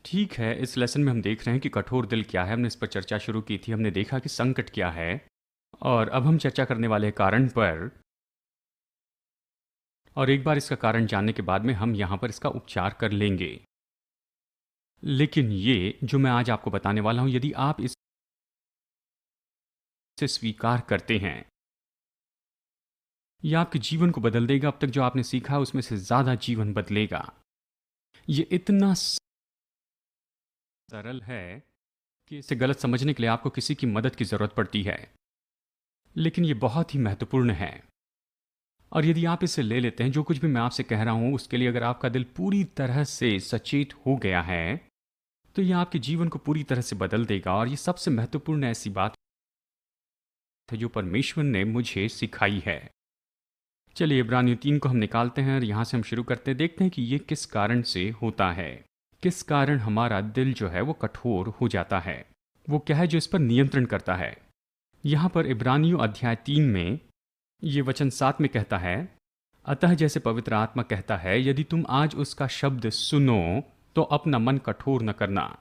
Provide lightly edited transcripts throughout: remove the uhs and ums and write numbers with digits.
ठीक है, इस लेसन में हम देख रहे हैं कि कठोर दिल क्या है। हमने इस पर चर्चा शुरू की थी, हमने देखा कि संकट क्या है और अब हम चर्चा करने वाले हैं कारण पर। और एक बार इसका कारण जानने के बाद में हम यहाँ पर इसका उपचार कर लेंगे। लेकिन ये जो मैं आज आपको बताने वाला हूँ, यदि आप इसे स्वीकार करते हैं, यह आपके जीवन को बदल देगा। अब तक जो आपने सीखा है उसमें से ज़्यादा जीवन बदलेगा। ये इतना सरल है कि इसे गलत समझने के लिए आपको किसी की मदद की ज़रूरत पड़ती है, लेकिन ये बहुत ही महत्वपूर्ण है। और यदि आप इसे ले लेते हैं, जो कुछ भी मैं आपसे कह रहा हूं उसके लिए अगर आपका दिल पूरी तरह से सचेत हो गया है, तो यह आपके जीवन को पूरी तरह से बदल देगा। और ये सबसे महत्वपूर्ण ऐसी बात है जो परमेश्वर ने मुझे सिखाई है। चलिए इब्रानियों 3 को हम निकालते हैं और यहां से हम शुरू करते हैं। देखते हैं कि ये किस कारण से होता है, किस कारण हमारा दिल जो है वो कठोर हो जाता है। वो क्या है जो इस पर नियंत्रण करता है। यहां पर इब्रानियों अध्याय 3 में ये वचन 7 में कहता है, अतः जैसे पवित्र आत्मा कहता है, यदि तुम आज उसका शब्द सुनो तो अपना मन कठोर न करना।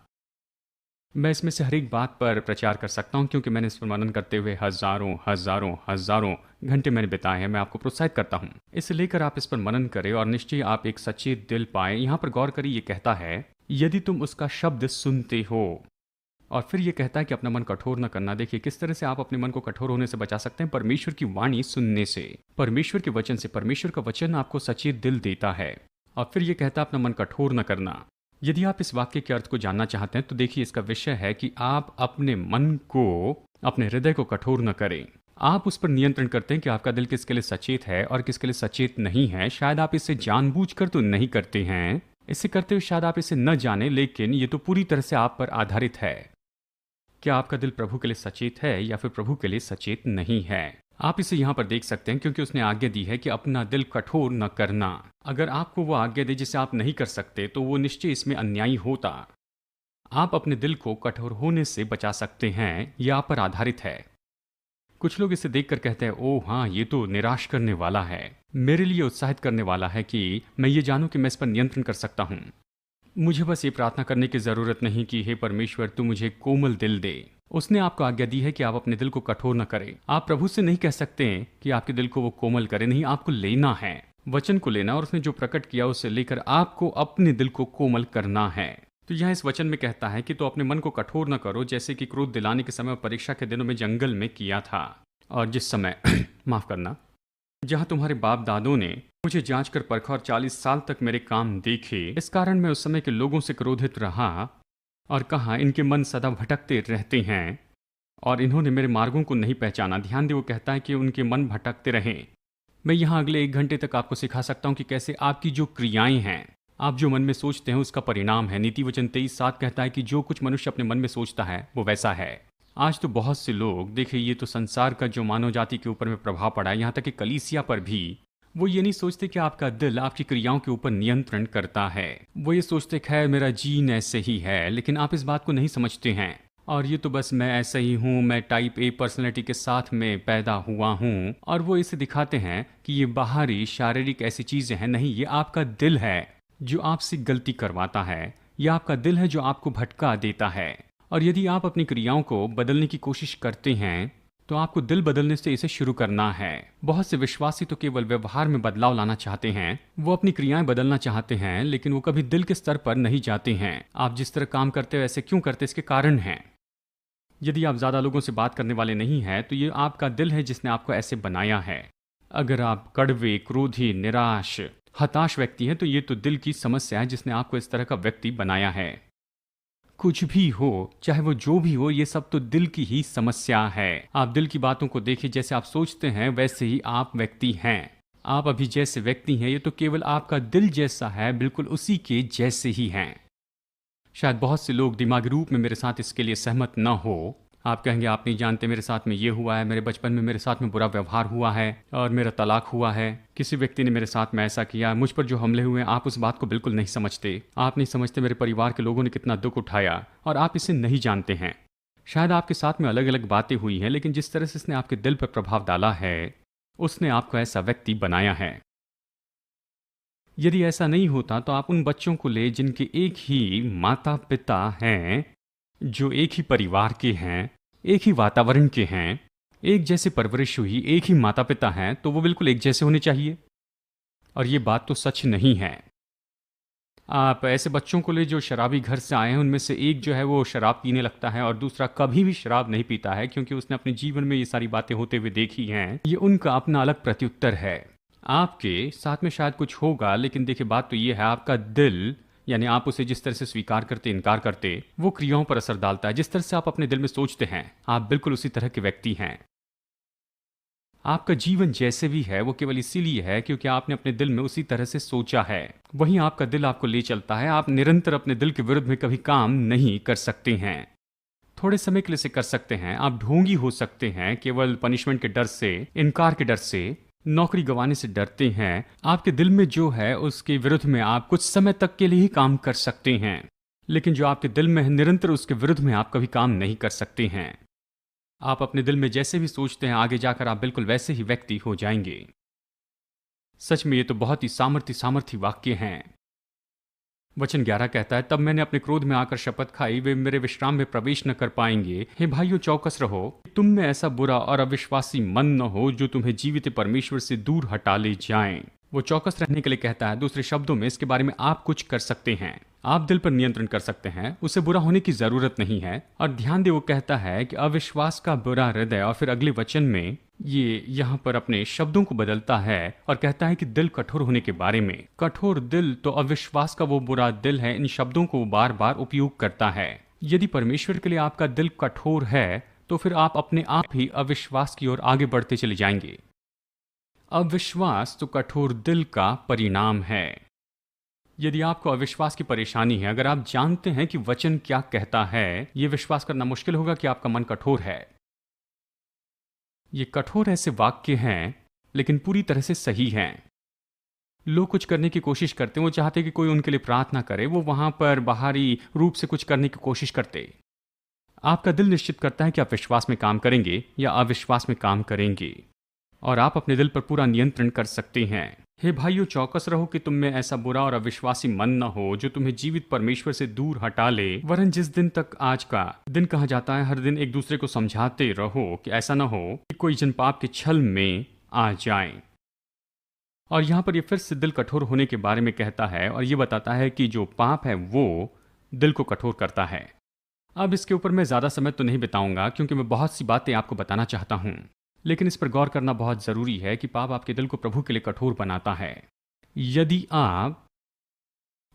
मैं इसमें से हर एक बात पर प्रचार कर सकता हूं, क्योंकि मैंने इस पर मनन करते हुए हजारों हजारों हजारों घंटे मैंने बिताए हैं। मैं आपको प्रोत्साहित करता हूं, इसे लेकर आप इस पर मनन करें और निश्चय आप एक सचेत दिल पाए। यहां पर गौर करिए, ये कहता है यदि तुम उसका शब्द सुनते हो, और फिर ये कहता है कि अपना मन कठोर न करना। देखिए किस तरह से आप अपने मन को कठोर होने से बचा सकते हैं, परमेश्वर की वाणी सुनने से, परमेश्वर के वचन से। परमेश्वर का वचन आपको सचेत दिल देता है। और फिर ये कहता है अपना मन कठोर न करना। यदि आप इस वाक्य के अर्थ को जानना चाहते हैं तो देखिए इसका विषय है कि आप अपने मन को, अपने हृदय को कठोर न करें। आप उस पर नियंत्रण करते हैं कि आपका दिल किसके लिए सचेत है और किसके लिए सचेत नहीं है। शायद आप इसे जानबूझकर तो नहीं करते हैं, इसे करते हुए शायद आप इसे न जाने, लेकिन ये तो पूरी तरह से आप पर आधारित है। क्या आपका दिल प्रभु के लिए सचेत है या फिर प्रभु के लिए सचेत नहीं है। आप इसे यहां पर देख सकते हैं, क्योंकि उसने आज्ञा दी है कि अपना दिल कठोर न करना। अगर आपको वो आज्ञा दे जिसे आप नहीं कर सकते, तो वो निश्चय इसमें अन्यायी होता। आप अपने दिल को कठोर होने से बचा सकते हैं, यह आप पर आधारित है। कुछ लोग इसे देखकर कहते हैं, ओह हाँ, ये तो निराश करने वाला है। मेरे लिए उत्साहित करने वाला है कि मैं ये जानूं कि मैं इस पर नियंत्रण कर सकता हूं। मुझे बस ये प्रार्थना करने की जरूरत नहीं कि हे परमेश्वर तू मुझे कोमल दिल दे। उसने आपको आज्ञा दी है कि आप अपने दिल को कठोर न करें। आप प्रभु से नहीं कह सकते कि आपके दिल को वो कोमल करे, नहीं, आपको लेना है, वचन को लेना, और उसने जो प्रकट किया उसे लेकर आपको अपने दिल को कोमल करना है। तो यह इस वचन में कहता है कि तो अपने मन को कठोर न करो, जैसे कि क्रोध दिलाने के समय और परीक्षा के दिनों में जंगल में किया था, और जिस समय माफ करना, जहां तुम्हारे बाप दादों ने मुझे जांच कर परखा और 40 साल तक मेरे काम देखे। इस कारण मैं उस समय के लोगों से क्रोधित रहा और कहा, इनके मन सदा भटकते रहते हैं और इन्होंने मेरे मार्गों को नहीं पहचाना। ध्यान दे, वो कहता है कि उनके मन भटकते रहें। मैं यहाँ अगले 1 घंटे तक आपको सिखा सकता हूँ कि कैसे आपकी जो क्रियाएं हैं, आप जो मन में सोचते हैं, उसका परिणाम है। नीति वचन 23:7 कहता है कि जो कुछ मनुष्य अपने मन में सोचता है वो वैसा है। आज तो बहुत से लोग, देखिए ये तो संसार का जो मानव जाति के ऊपर में प्रभाव पड़ा है, यहाँ तक कि कलीसिया पर भी, वो ये नहीं सोचते कि आपका दिल आपकी क्रियाओं के ऊपर नियंत्रण करता है। वो ये सोचते खैर मेरा जीन ऐसे ही है, लेकिन आप इस बात को नहीं समझते हैं। और ये तो बस मैं ऐसा ही हूँ, मैं टाइप ए पर्सनैलिटी के साथ में पैदा हुआ हूँ, और वो इसे दिखाते हैं कि ये बाहरी शारीरिक ऐसी चीजें हैं। नहीं, ये आपका दिल है जो आपसे गलती करवाता है, यह आपका दिल है जो आपको भटका देता है। और यदि आप अपनी क्रियाओं को बदलने की कोशिश करते हैं तो आपको दिल बदलने से इसे शुरू करना है। बहुत से विश्वासी तो केवल व्यवहार में बदलाव लाना चाहते हैं, वो अपनी क्रियाएं बदलना चाहते हैं, लेकिन वो कभी दिल के स्तर पर नहीं जाते हैं। आप जिस तरह काम करते हो ऐसे क्यों करते, इसके कारण हैं। यदि आप ज्यादा लोगों से बात करने वाले नहीं हैं, तो ये आपका दिल है जिसने आपको ऐसे बनाया है। अगर आप कड़वे, क्रोधी, निराश, हताश व्यक्ति हैं, तो ये तो दिल की समस्या है जिसने आपको इस तरह का व्यक्ति बनाया है। कुछ भी हो, चाहे वो जो भी हो, ये सब तो दिल की ही समस्या है। आप दिल की बातों को देखिए, जैसे आप सोचते हैं वैसे ही आप व्यक्ति हैं। आप अभी जैसे व्यक्ति हैं, ये तो केवल आपका दिल जैसा है, बिल्कुल उसी के जैसे ही हैं। शायद बहुत से लोग दिमागी रूप में मेरे साथ इसके लिए सहमत न हो। आप कहेंगे आप नहीं जानते, मेरे साथ में ये हुआ है, मेरे बचपन में मेरे साथ में बुरा व्यवहार हुआ है और मेरा तलाक हुआ है, किसी व्यक्ति ने मेरे साथ में ऐसा किया, मुझ पर जो हमले हुए हैं। आप उस बात को बिल्कुल नहीं समझते। आप नहीं समझते मेरे परिवार के लोगों ने कितना दुख उठाया, और आप इसे नहीं जानते हैं। शायद आपके साथ में अलग अलग बातें हुई हैं, लेकिन जिस तरह से इसने आपके दिल पर प्रभाव डाला है, उसने आपको ऐसा व्यक्ति बनाया है। यदि ऐसा नहीं होता तो आप उन बच्चों को ले जिनके एक ही माता पिता हैं, जो एक ही परिवार के हैं, एक ही वातावरण के हैं, एक जैसे परवरिश हुई, एक ही माता पिता हैं, तो वो बिल्कुल एक जैसे होने चाहिए। और ये बात तो सच नहीं है। आप ऐसे बच्चों को ले जो शराबी घर से आए हैं, उनमें से एक जो है वो शराब पीने लगता है और दूसरा कभी भी शराब नहीं पीता है, क्योंकि उसने अपने जीवन में ये सारी बातें होते हुए देखी हैं। ये उनका अपना अलग प्रत्युत्तर है। आपके साथ में शायद कुछ होगा, लेकिन देखिए बात तो ये है, आपका दिल, यानी आप उसे जिस तरह से स्वीकार करते इनकार करते, वो क्रियाओं पर असर डालता है। जिस तरह से आप अपने दिल में सोचते हैं, आप बिल्कुल उसी तरह के व्यक्ति हैं। आपका जीवन जैसे भी है वो केवल इसीलिए है क्योंकि आपने अपने दिल में उसी तरह से सोचा है। वहीं आपका दिल आपको ले चलता है। आप निरंतर अपने दिल के विरुद्ध में कभी काम नहीं कर सकते हैं। थोड़े समय के लिए से कर सकते हैं। आप ढोंगी हो सकते हैं, केवल पनिशमेंट के डर से, इनकार के डर से, नौकरी गंवाने से डरते हैं। आपके दिल में जो है उसके विरुद्ध में आप कुछ समय तक के लिए ही काम कर सकते हैं, लेकिन जो आपके दिल में है निरंतर उसके विरुद्ध में आप कभी काम नहीं कर सकते हैं। आप अपने दिल में जैसे भी सोचते हैं, आगे जाकर आप बिल्कुल वैसे ही व्यक्ति हो जाएंगे। सच में ये तो बहुत ही सामर्थी वाक्य हैं। वचन 11 कहता है, तब मैंने अपने क्रोध में आकर शपथ खाई, वे मेरे विश्राम में प्रवेश न कर पाएंगे। हे भाइयों, चौकस रहो, तुम में ऐसा बुरा और अविश्वासी मन न हो जो तुम्हें जीवित परमेश्वर से दूर हटा ले जाएं। वो चौकस रहने के लिए कहता है। दूसरे शब्दों में इसके बारे में आप कुछ कर सकते हैं। आप दिल पर नियंत्रण कर सकते हैं, उसे बुरा होने की जरूरत नहीं है। और ध्यान दे, वो कहता है कि अविश्वास का बुरा हृदय, और फिर अगले वचन में ये यहाँ पर अपने शब्दों को बदलता है और कहता है कि दिल कठोर होने के बारे में। कठोर दिल तो अविश्वास का वो बुरा दिल है। इन शब्दों को बार बार उपयोग करता है। यदि परमेश्वर के लिए आपका दिल कठोर है तो फिर आप अपने आप ही अविश्वास की ओर आगे बढ़ते चले जाएंगे। अविश्वास तो कठोर दिल का परिणाम है। यदि आपको अविश्वास की परेशानी है, अगर आप जानते हैं कि वचन क्या कहता है, यह विश्वास करना मुश्किल होगा कि आपका मन कठोर है। ये कठोर ऐसे वाक्य हैं, लेकिन पूरी तरह से सही हैं। लोग कुछ करने की कोशिश करते हैं, वो चाहते कि कोई उनके लिए प्रार्थना करे, वो वहां पर बाहरी रूप से कुछ करने की कोशिश करते। आपका दिल निश्चित करता है कि आप विश्वास में काम करेंगे या अविश्वास में काम करेंगे, और आप अपने दिल पर पूरा नियंत्रण कर सकते हैं। हे भाइयों, चौकस रहो कि तुम में ऐसा बुरा और अविश्वासी मन न हो जो तुम्हें जीवित परमेश्वर से दूर हटा ले। वरन जिस दिन तक आज का दिन कहा जाता है, हर दिन एक दूसरे को समझाते रहो कि ऐसा न हो कि कोई जन पाप के छल में आ जाए। और यहाँ पर ये फिर से दिल कठोर होने के बारे में कहता है, और ये बताता है कि जो पाप है वो दिल को कठोर करता है। अब इसके ऊपर मैं ज़्यादा समय तो नहीं बिताऊंगा, क्योंकि मैं बहुत सी बातें आपको बताना चाहता हूँ, लेकिन इस पर गौर करना बहुत ज़रूरी है कि पाप आपके दिल को प्रभु के लिए कठोर बनाता है। यदि आप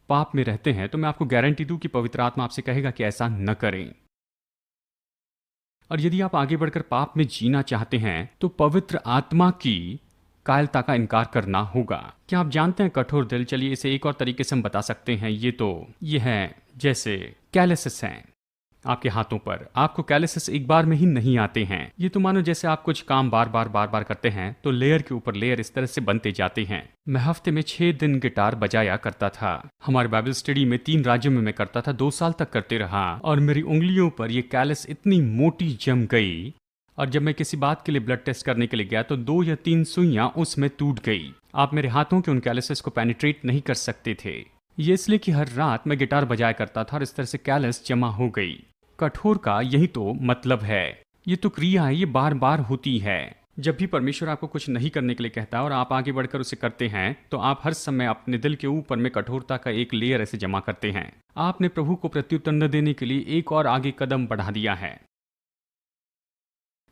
पाप में रहते हैं तो मैं आपको गारंटी दूं कि पवित्र आत्मा आपसे कहेगा कि ऐसा न करें। और यदि आप आगे बढ़कर पाप में जीना चाहते हैं तो पवित्र आत्मा की कायरता का इनकार करना होगा। क्या आप जानते हैं कठोर दिल, चलिए इसे एक और तरीके से हम बता सकते हैं। ये है जैसे कैलेसिस हैं आपके हाथों पर। आपको कैलेसिस एक बार में ही नहीं आते हैं। ये तो मानो जैसे आप कुछ काम बार बार करते हैं तो लेयर के ऊपर लेयर इस तरह से बनते जाते हैं। मैं हफ्ते में 6 दिन गिटार बजाया करता था। हमारे बाइबल स्टडी में 3 राज्यों में मैं करता था, 2 साल तक करते रहा, और मेरी उंगलियों पर ये कैलस इतनी मोटी जम गई, और जब मैं किसी बात के लिए ब्लड टेस्ट करने के लिए गया तो 2 या 3 सुइयां उसमें टूट गई। आप मेरे हाथों के उन कैलसेस को पेनिट्रेट नहीं कर सकते थे। ये इसलिए कि हर रात मैं गिटार बजाया करता था और इस तरह से कैलस जमा हो गई। कठोर का यही तो मतलब है। ये तो क्रिया है, ये बार बार होती है। जब भी परमेश्वर आपको कुछ नहीं करने के लिए कहता है और आप आगे बढ़कर उसे करते हैं तो आप हर समय अपने दिल के ऊपर में कठोरता का एक लेयर ऐसे जमा करते हैं। आपने प्रभु को प्रत्युत्तर न देने के लिए एक और आगे कदम बढ़ा दिया है।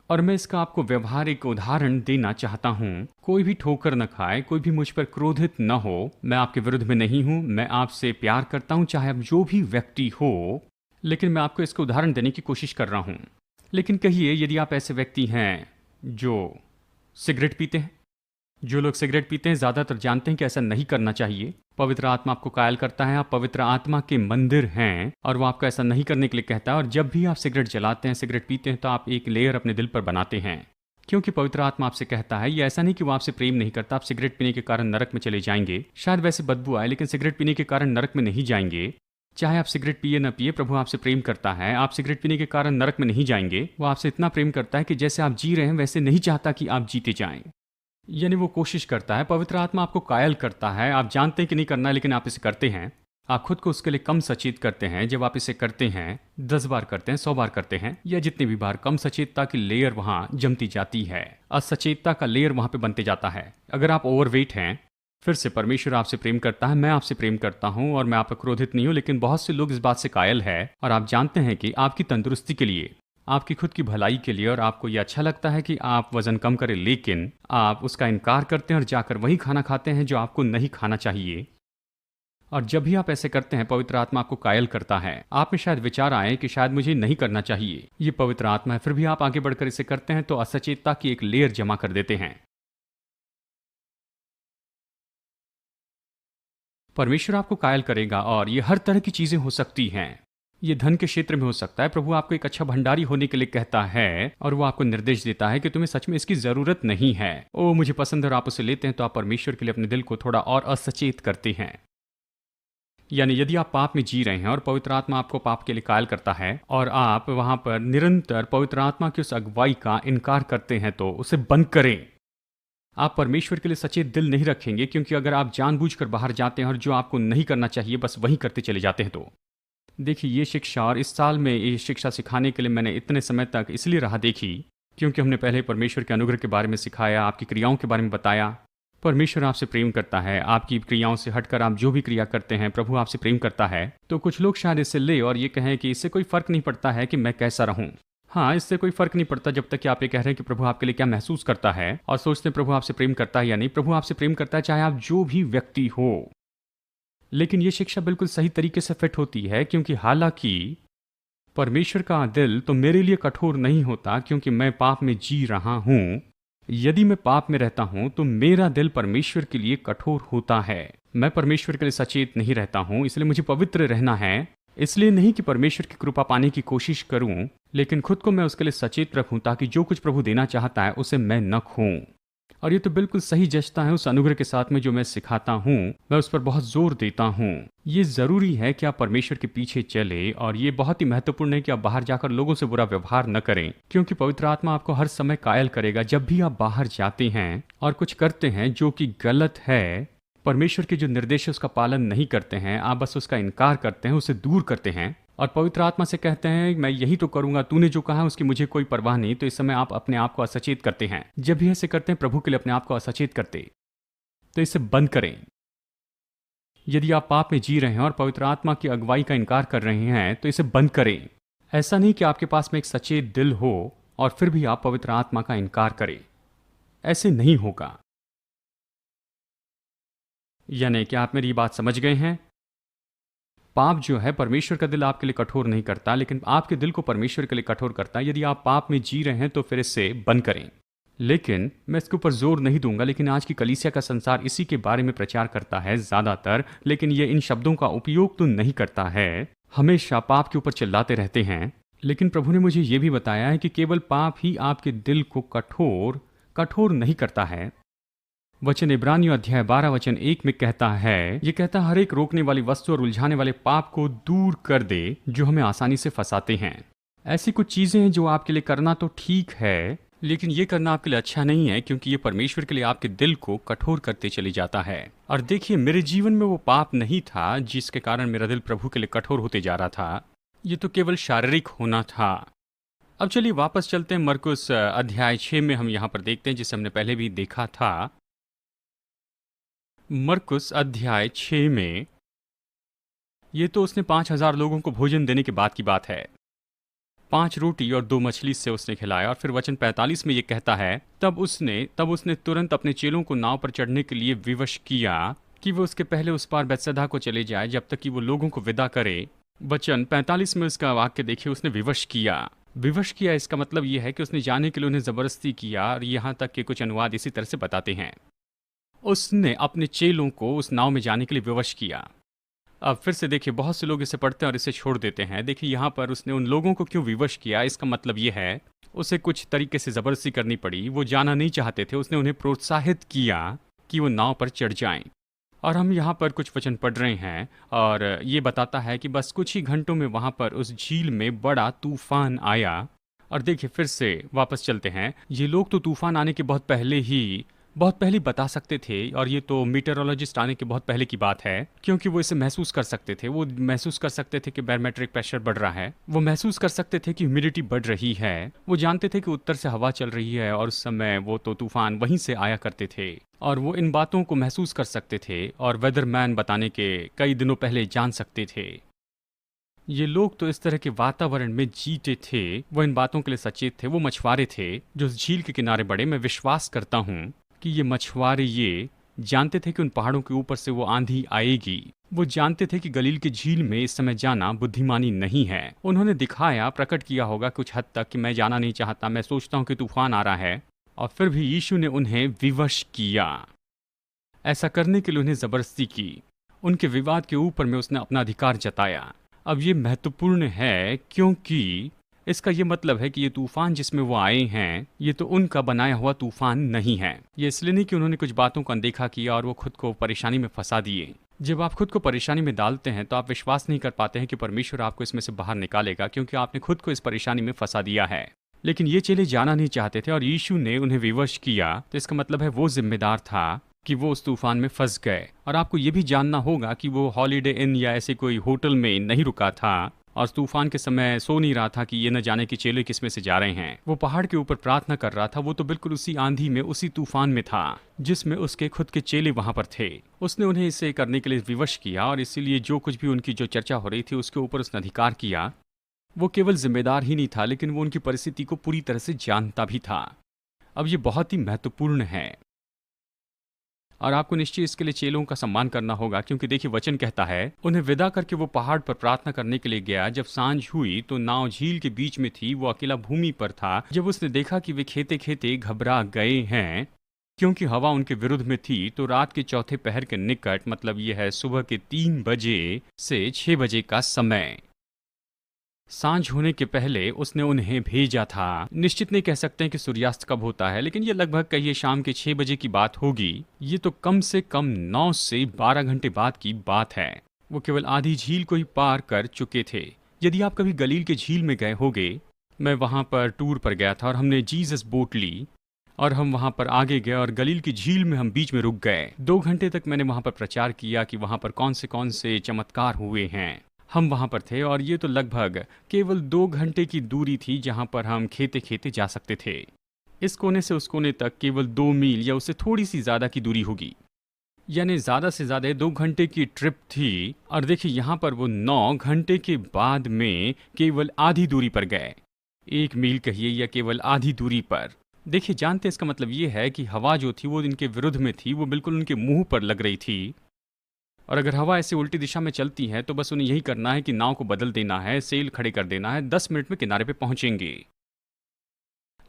और मैं इसका आपको व्यवहारिक उदाहरण देना चाहता हूँ। कोई भी ठोकर न खाए, कोई भी मुझ पर क्रोधित न हो। मैं आपके विरुद्ध में नहीं हूँ, मैं आपसे प्यार करता हूँ, चाहे आप जो भी व्यक्ति हो, लेकिन मैं आपको इसका उदाहरण देने की कोशिश कर रहा हूँ। लेकिन कहिए, यदि आप ऐसे व्यक्ति हैं जो सिगरेट पीते हैं। जो लोग सिगरेट पीते हैं ज़्यादातर जानते हैं कि ऐसा नहीं करना चाहिए। पवित्र आत्मा आपको कायल करता है, आप पवित्र आत्मा के मंदिर हैं और वो आपको ऐसा नहीं करने के लिए कहता है। और जब भी आप सिगरेट जलाते हैं, सिगरेट पीते हैं, तो आप एक लेयर अपने दिल पर बनाते हैं, क्योंकि पवित्र आत्मा आपसे कहता है। ये ऐसा नहीं कि वो आपसे प्रेम नहीं करता। आप सिगरेट पीने के कारण नरक में चले जाएंगे, शायद वैसे बदबू आए, लेकिन सिगरेट पीने के कारण नरक में नहीं जाएंगे। चाहे आप सिगरेट पिए न पिए, प्रभु आपसे प्रेम करता है। आप सिगरेट पीने के कारण नरक में नहीं जाएंगे। वो आपसे इतना प्रेम करता है कि जैसे आप जी रहे हैं वैसे नहीं चाहता कि आप जीते जाएं। यानी वो कोशिश करता है, पवित्र आत्मा आपको कायल करता है। आप जानते हैं कि नहीं करना है, लेकिन आप इसे करते हैं। आप खुद को उसके लिए कम सचेत करते हैं। जब आप इसे करते हैं, 10 बार करते हैं, 100 बार करते हैं, या जितनी भी बार, कम सचेतता की लेयर वहां जमती जाती है, असचेतता का लेयर वहां पे बनते जाता है। अगर आप ओवरवेट हैं, फिर से परमेश्वर आपसे प्रेम करता है, मैं आपसे प्रेम करता हूं और मैं आप पर क्रोधित नहीं हूं, लेकिन बहुत से लोग इस बात से कायल है और आप जानते हैं कि आपकी तंदुरुस्ती के लिए, आपकी खुद की भलाई के लिए, और आपको यह अच्छा लगता है कि आप वजन कम करें, लेकिन आप उसका इनकार करते हैं और जाकर वही खाना खाते हैं जो आपको नहीं खाना चाहिए। और जब भी आप ऐसे करते हैं, पवित्र आत्मा आपको कायल करता है। आप में शायद विचार आए कि शायद मुझे नहीं करना चाहिए, ये पवित्र आत्मा है, फिर भी आप आगे बढ़कर इसे करते हैं, तो असचेतता की एक लेयर जमा कर देते हैं। परमेश्वर आपको कायल करेगा और ये हर तरह की चीजें हो सकती हैं। ये धन के क्षेत्र में हो सकता है। प्रभु आपको एक अच्छा भंडारी होने के लिए कहता है और वो आपको निर्देश देता है कि तुम्हें सच में इसकी जरूरत नहीं है। ओ मुझे पसंद है, और आप उसे लेते हैं, तो आप परमेश्वर के लिए अपने दिल को थोड़ा और असचेत करते हैं। यानी यदि आप पाप में जी रहे हैं और पवित्र आत्मा आपको पाप के लिए कायल करता है और आप वहां पर निरंतर पवित्र आत्मा की उस अगुवाई का इनकार करते हैं, तो उसे बंद करें। आप परमेश्वर के लिए सचेत दिल नहीं रखेंगे, क्योंकि अगर आप जानबूझकर बाहर जाते हैं और जो आपको नहीं करना चाहिए बस वही करते चले जाते हैं, तो देखिए ये शिक्षा, और इस साल में ये शिक्षा सिखाने के लिए मैंने इतने समय तक इसलिए राह देखी, क्योंकि हमने पहले परमेश्वर के अनुग्रह के बारे में सिखाया, आपकी क्रियाओं के बारे में बताया। परमेश्वर आपसे प्रेम करता है, आपकी क्रियाओं से हटकर आप जो भी क्रिया करते हैं, प्रभु आपसे प्रेम करता है। तो कुछ लोग शायद इससे ले और ये कहें कि इससे कोई फर्क नहीं पड़ता है कि मैं कैसा रहूं। हाँ, इससे कोई फर्क नहीं पड़ता जब तक कि आप ये कह रहे हैं कि प्रभु आपके लिए क्या महसूस करता है, और सोचते हैं प्रभु आपसे प्रेम करता है या नहीं। प्रभु आपसे प्रेम करता है चाहे आप जो भी व्यक्ति हो। लेकिन ये शिक्षा बिल्कुल सही तरीके से फिट होती है, क्योंकि हालांकि परमेश्वर का दिल तो मेरे लिए कठोर नहीं होता, क्योंकि मैं पाप में जी रहा हूं। यदि मैं पाप में रहता हूं तो मेरा दिल परमेश्वर के लिए कठोर होता है। मैं परमेश्वर के लिए सचेत नहीं रहता हूं, इसलिए मुझे पवित्र रहना है। इसलिए नहीं कि परमेश्वर की कृपा पाने की कोशिश करूं, लेकिन खुद को मैं उसके लिए सचेत रखूं, ताकि जो कुछ प्रभु देना चाहता है उसे मैं न खोऊं। और ये तो बिल्कुल सही जचता है उस अनुग्रह के साथ में जो मैं सिखाता हूँ, मैं उस पर बहुत जोर देता हूँ। ये जरूरी है कि आप परमेश्वर के पीछे चले, और ये बहुत ही महत्वपूर्ण है कि आप बाहर जाकर लोगों से बुरा व्यवहार न करें, क्योंकि पवित्र आत्मा आपको हर समय कायल करेगा। जब भी आप बाहर जाते हैं और कुछ करते हैं जो कि गलत है, परमेश्वर के जो निर्देश उसका पालन नहीं करते हैं, आप बस उसका इनकार करते हैं, उसे दूर करते हैं और पवित्र आत्मा से कहते हैं मैं यही तो करूंगा, तूने जो कहा उसकी मुझे कोई परवाह नहीं, तो इस समय आप अपने आप को असचेत करते हैं। जब भी ऐसे करते हैं, प्रभु के लिए अपने आप को असचेत करते, तो इसे बंद करें। यदि आप पाप में जी रहे हैं और पवित्र आत्मा की अगुवाई का इनकार कर रहे हैं, तो इसे बंद करें। ऐसा नहीं कि आपके पास में एक सचेत दिल हो और फिर भी आप पवित्र आत्मा का इनकार करें। ऐसे नहीं होगा। यानी कि आप मेरी बात समझ गए हैं। पाप जो है, परमेश्वर का दिल आपके लिए कठोर नहीं करता, लेकिन आपके दिल को परमेश्वर के लिए कठोर करता है। यदि आप पाप में जी रहे हैं तो फिर इससे बंद करें। लेकिन मैं इसके ऊपर जोर नहीं दूंगा, लेकिन आज की कलीसिया का संसार इसी के बारे में प्रचार करता है ज्यादातर, लेकिन ये इन शब्दों का उपयोग तो नहीं करता है। हमेशा पाप के ऊपर चिल्लाते रहते हैं। लेकिन प्रभु ने मुझे ये भी बताया है कि केवल पाप ही आपके दिल को कठोर नहीं करता है। वचन इब्रानियों अध्याय 12 वचन 1 में कहता है, ये कहता हर एक रोकने वाली वस्तु और उलझाने वाले पाप को दूर कर दे जो हमें आसानी से फंसाते हैं। ऐसी कुछ चीजें हैं जो आपके लिए करना तो ठीक है, लेकिन ये करना आपके लिए अच्छा नहीं है, क्योंकि ये परमेश्वर के लिए आपके दिल को कठोर करते चले जाता है। और देखिए, मेरे जीवन में वो पाप नहीं था जिसके कारण मेरा दिल प्रभु के लिए कठोर होते जा रहा था। ये तो केवल शारीरिक होना था। अब चलिए वापस चलते हैं मरकुस अध्याय 6 में। हम यहाँ पर देखते हैं जिसे हमने पहले भी देखा था। मरकुस अध्याय 6 में ये तो उसने 5,000 लोगों को भोजन देने के बाद की बात है। 5 रोटी और 2 मछली से उसने खिलाया। और फिर वचन 45 में ये कहता है, तब उसने तुरंत अपने चेलों को नाव पर चढ़ने के लिए विवश किया कि वो उसके पहले उस पार बैतसैदा को चले जाए, जब तक कि वो लोगों को विदा करे। वचन 45 में उसका वाक्य देखिए, उसने विवश किया। इसका मतलब यह है कि उसने जाने के लिए उन्हें जबरदस्ती किया। और यहाँ तक कि कुछ अनुवाद इसी तरह से बताते हैं, उसने अपने चेलों को उस नाव में जाने के लिए विवश किया। अब फिर से देखिए, बहुत से लोग इसे पढ़ते हैं और इसे छोड़ देते हैं। देखिए यहाँ पर उसने उन लोगों को क्यों विवश किया, इसका मतलब यह है उसे कुछ तरीके से जबरदस्ती करनी पड़ी। वो जाना नहीं चाहते थे, उसने उन्हें प्रोत्साहित किया कि वो नाव पर चढ़ जाएं। और हम यहाँ पर कुछ वचन पढ़ रहे हैं और ये बताता है कि बस कुछ ही घंटों में वहाँ पर उस झील में बड़ा तूफान आया। और देखिए फिर से वापस चलते हैं, ये लोग तो तूफान आने के बहुत पहले ही बहुत पहले बता सकते थे, और ये तो मीटरोलॉजिस्ट आने के बहुत पहले की बात है, क्योंकि वो इसे महसूस कर सकते थे। वो महसूस कर सकते थे कि बैरोमेट्रिक प्रेशर बढ़ रहा है, वो महसूस कर सकते थे कि ह्यूमिडिटी बढ़ रही है, वो जानते थे कि उत्तर से हवा चल रही है, और उस समय वो तो तूफान वहीं से आया करते थे, और वो इन बातों को महसूस कर सकते थे और वेदरमैन बताने के कई दिनों पहले जान सकते थे। ये लोग तो इस तरह के वातावरण में जीते थे, वो इन बातों के लिए सचेत थे। वो मछुआरे थे जो उस झील के किनारे बड़े। मैं विश्वास करता हूँ कि ये मछुआरे ये जानते थे कि उन पहाड़ों के ऊपर से वो आंधी आएगी। वो जानते थे कि गलील की झील में इस समय जाना बुद्धिमानी नहीं है। उन्होंने दिखाया, प्रकट किया होगा कुछ हद तक कि मैं जाना नहीं चाहता, मैं सोचता हूँ कि तूफान आ रहा है, और फिर भी यीशु ने उन्हें विवश किया। ऐसा करने के लिए उन्हें जबरदस्ती की। उनके विवाद के ऊपर में उसने अपना अधिकार जताया। अब ये महत्वपूर्ण है, क्योंकि इसका ये मतलब है कि ये तूफान जिसमें वो आए हैं, ये तो उनका बनाया हुआ तूफान नहीं है। ये इसलिए नहीं कि उन्होंने कुछ बातों को अनदेखा किया और वो खुद को परेशानी में फंसा दिए। जब आप खुद को परेशानी में डालते हैं तो आप विश्वास नहीं कर पाते हैं कि परमेश्वर आपको इसमें से बाहर निकालेगा, क्योंकि आपने खुद को इस परेशानी में फंसा दिया है। लेकिन ये चेले जाना नहीं चाहते थे और यीशु ने उन्हें विवश किया, तो इसका मतलब है वो जिम्मेदार था कि वो उस तूफान में फंस गए। और आपको ये भी जानना होगा कि वो हॉलीडे इन या ऐसे कोई होटल में नहीं रुका था और तूफान के समय सो नहीं रहा था कि ये न जाने कि चेले किसमें से जा रहे हैं। वो पहाड़ के ऊपर प्रार्थना कर रहा था। वो तो बिल्कुल उसी आंधी में, उसी तूफान में था जिसमें उसके खुद के चेले वहां पर थे। उसने उन्हें इसे करने के लिए विवश किया, और इसीलिए जो कुछ भी उनकी जो चर्चा हो रही थी उसके ऊपर उसने अधिकार किया। वो केवल जिम्मेदार ही नहीं था, लेकिन वो उनकी परिस्थिति को पूरी तरह से जानता भी था। अब ये बहुत ही महत्वपूर्ण है, और आपको निश्चय इसके लिए चेलों का सम्मान करना होगा, क्योंकि देखिए वचन कहता है, उन्हें विदा करके वो पहाड़ पर प्रार्थना करने के लिए गया। जब सांझ हुई तो नाव झील के बीच में थी, वो अकेला भूमि पर था। जब उसने देखा कि वे खेते खेते घबरा गए हैं क्योंकि हवा उनके विरुद्ध में थी, तो रात के चौथे पहर के निकट, मतलब ये है सुबह के 3 बजे से 6 बजे का समय, सांझ होने के पहले उसने उन्हें भेजा था। निश्चित नहीं कह सकते हैं कि सूर्यास्त कब होता है, लेकिन ये लगभग कहिए शाम के 6 बजे की बात होगी। ये तो कम से कम 9 से 12 घंटे बाद की बात है। वो केवल आधी झील को ही पार कर चुके थे। यदि आप कभी गलील के झील में गए होगे, मैं वहां पर टूर पर गया था और हमने जीसस बोट ली और हम वहां पर आगे गए और गलील की झील में हम बीच में रुक गए। 2 घंटे तक मैंने वहां पर प्रचार किया कि वहां पर कौन से चमत्कार हुए हैं। हम वहां पर थे और ये तो लगभग केवल 2 घंटे की दूरी थी जहां पर हम खेते खेते जा सकते थे। इस कोने से उस कोने तक केवल 2 मील या उससे थोड़ी सी ज्यादा की दूरी होगी, यानी ज्यादा से ज्यादा 2 घंटे की ट्रिप थी। और देखिए यहाँ पर वो 9 घंटे के बाद में केवल आधी दूरी पर गए। 1 मील कहिए या केवल आधी दूरी पर। देखिए जानते इसका मतलब ये है कि हवा जो थी वो इनके विरुद्ध में थी, वो बिल्कुल उनके मुंह पर लग रही थी। और अगर हवा ऐसे उल्टी दिशा में चलती है तो बस उन्हें यही करना है कि नाव को बदल देना है, सेल खड़े कर देना है, 10 मिनट में किनारे पे पहुंचेंगे।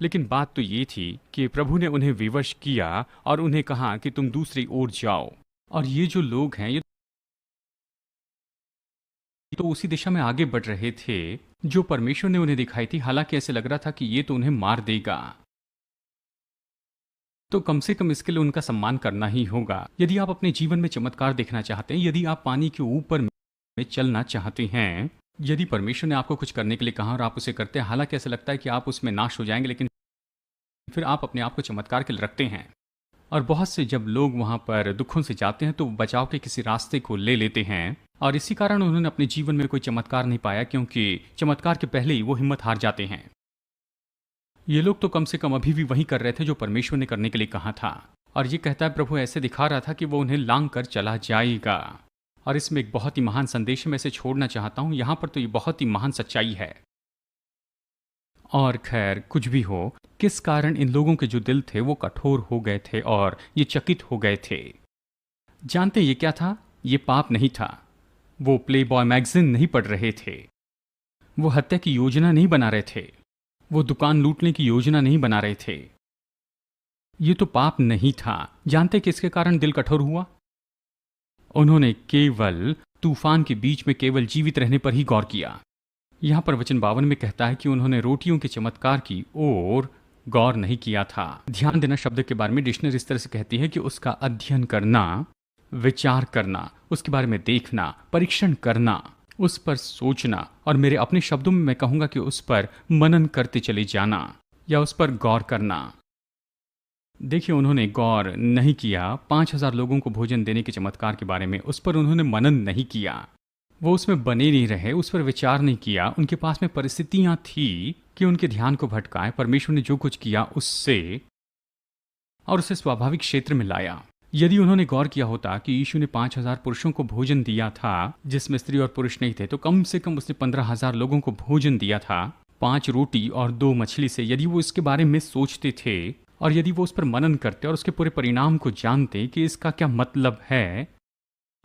लेकिन बात तो ये थी कि प्रभु ने उन्हें विवश किया और उन्हें कहा कि तुम दूसरी ओर जाओ। और ये जो लोग हैं ये तो उसी दिशा में आगे बढ़ रहे थे जो परमेश्वर ने उन्हें दिखाई थी। हालांकि ऐसे लग रहा था कि ये तो उन्हें मार देगा, तो कम से कम इसके लिए उनका सम्मान करना ही होगा। यदि आप अपने जीवन में चमत्कार देखना चाहते हैं, यदि आप पानी के ऊपर में चलना चाहते हैं, यदि परमेश्वर ने आपको कुछ करने के लिए कहा और आप उसे करते हैं, हालांकि ऐसा लगता है कि आप उसमें नाश हो जाएंगे, लेकिन फिर आप अपने आप को चमत्कार के लिए रखते हैं। और बहुत से जब लोग वहां पर दुखों से जाते हैं तो बचाव के किसी रास्ते को ले लेते हैं, और इसी कारण उन्होंने अपने जीवन में कोई चमत्कार नहीं पाया, क्योंकि चमत्कार के पहले ही वो हिम्मत हार जाते हैं। ये लोग तो कम से कम अभी भी वही कर रहे थे जो परमेश्वर ने करने के लिए कहा था। और ये कहता है प्रभु ऐसे दिखा रहा था कि वो उन्हें लांग कर चला जाएगा। और इसमें एक बहुत ही महान संदेश मैं इसे छोड़ना चाहता हूं। यहां पर तो ये बहुत ही महान सच्चाई है। और खैर कुछ भी हो, किस कारण इन लोगों के जो दिल थे वो कठोर हो गए थे और ये चकित हो गए थे। जानते ये क्या था? ये पाप नहीं था। वो प्ले बॉय मैगजीन नहीं पढ़ रहे थे, वो हत्या की योजना नहीं बना रहे थे, वो दुकान लूटने की योजना नहीं बना रहे थे। ये तो पाप नहीं था। जानते किसके कारण दिल कठोर हुआ? उन्होंने केवल तूफान के बीच में केवल जीवित रहने पर ही गौर किया। यहां पर वचन 52 में कहता है कि उन्होंने रोटियों के चमत्कार की ओर गौर नहीं किया था। ध्यान देना शब्द के बारे में डिक्शनरी इस तरह से कहती है कि उसका अध्ययन करना, विचार करना, उसके बारे में देखना, परीक्षण करना, उस पर सोचना, और मेरे अपने शब्दों में मैं कहूंगा कि उस पर मनन करते चले जाना या उस पर गौर करना। देखिए, उन्होंने गौर नहीं किया 5,000 लोगों को भोजन देने के चमत्कार के बारे में, उस पर उन्होंने मनन नहीं किया। वो उसमें बने नहीं रहे, उस पर विचार नहीं किया। उनके पास में परिस्थितियां थी कि उनके ध्यान को भटकाए। परमेश्वर ने जो कुछ किया उससे और उसे स्वाभाविक क्षेत्र में लाया। यदि उन्होंने गौर किया होता कि यीशु ने 5,000 पुरुषों को भोजन दिया था जिसमें स्त्री और पुरुष नहीं थे, तो कम से कम उसने 15,000 लोगों को भोजन दिया था 5 रोटी और 2 मछली से। यदि वो इसके बारे में सोचते थे और यदि वो उस पर मनन करते और उसके पूरे परिणाम को जानते कि इसका क्या मतलब है,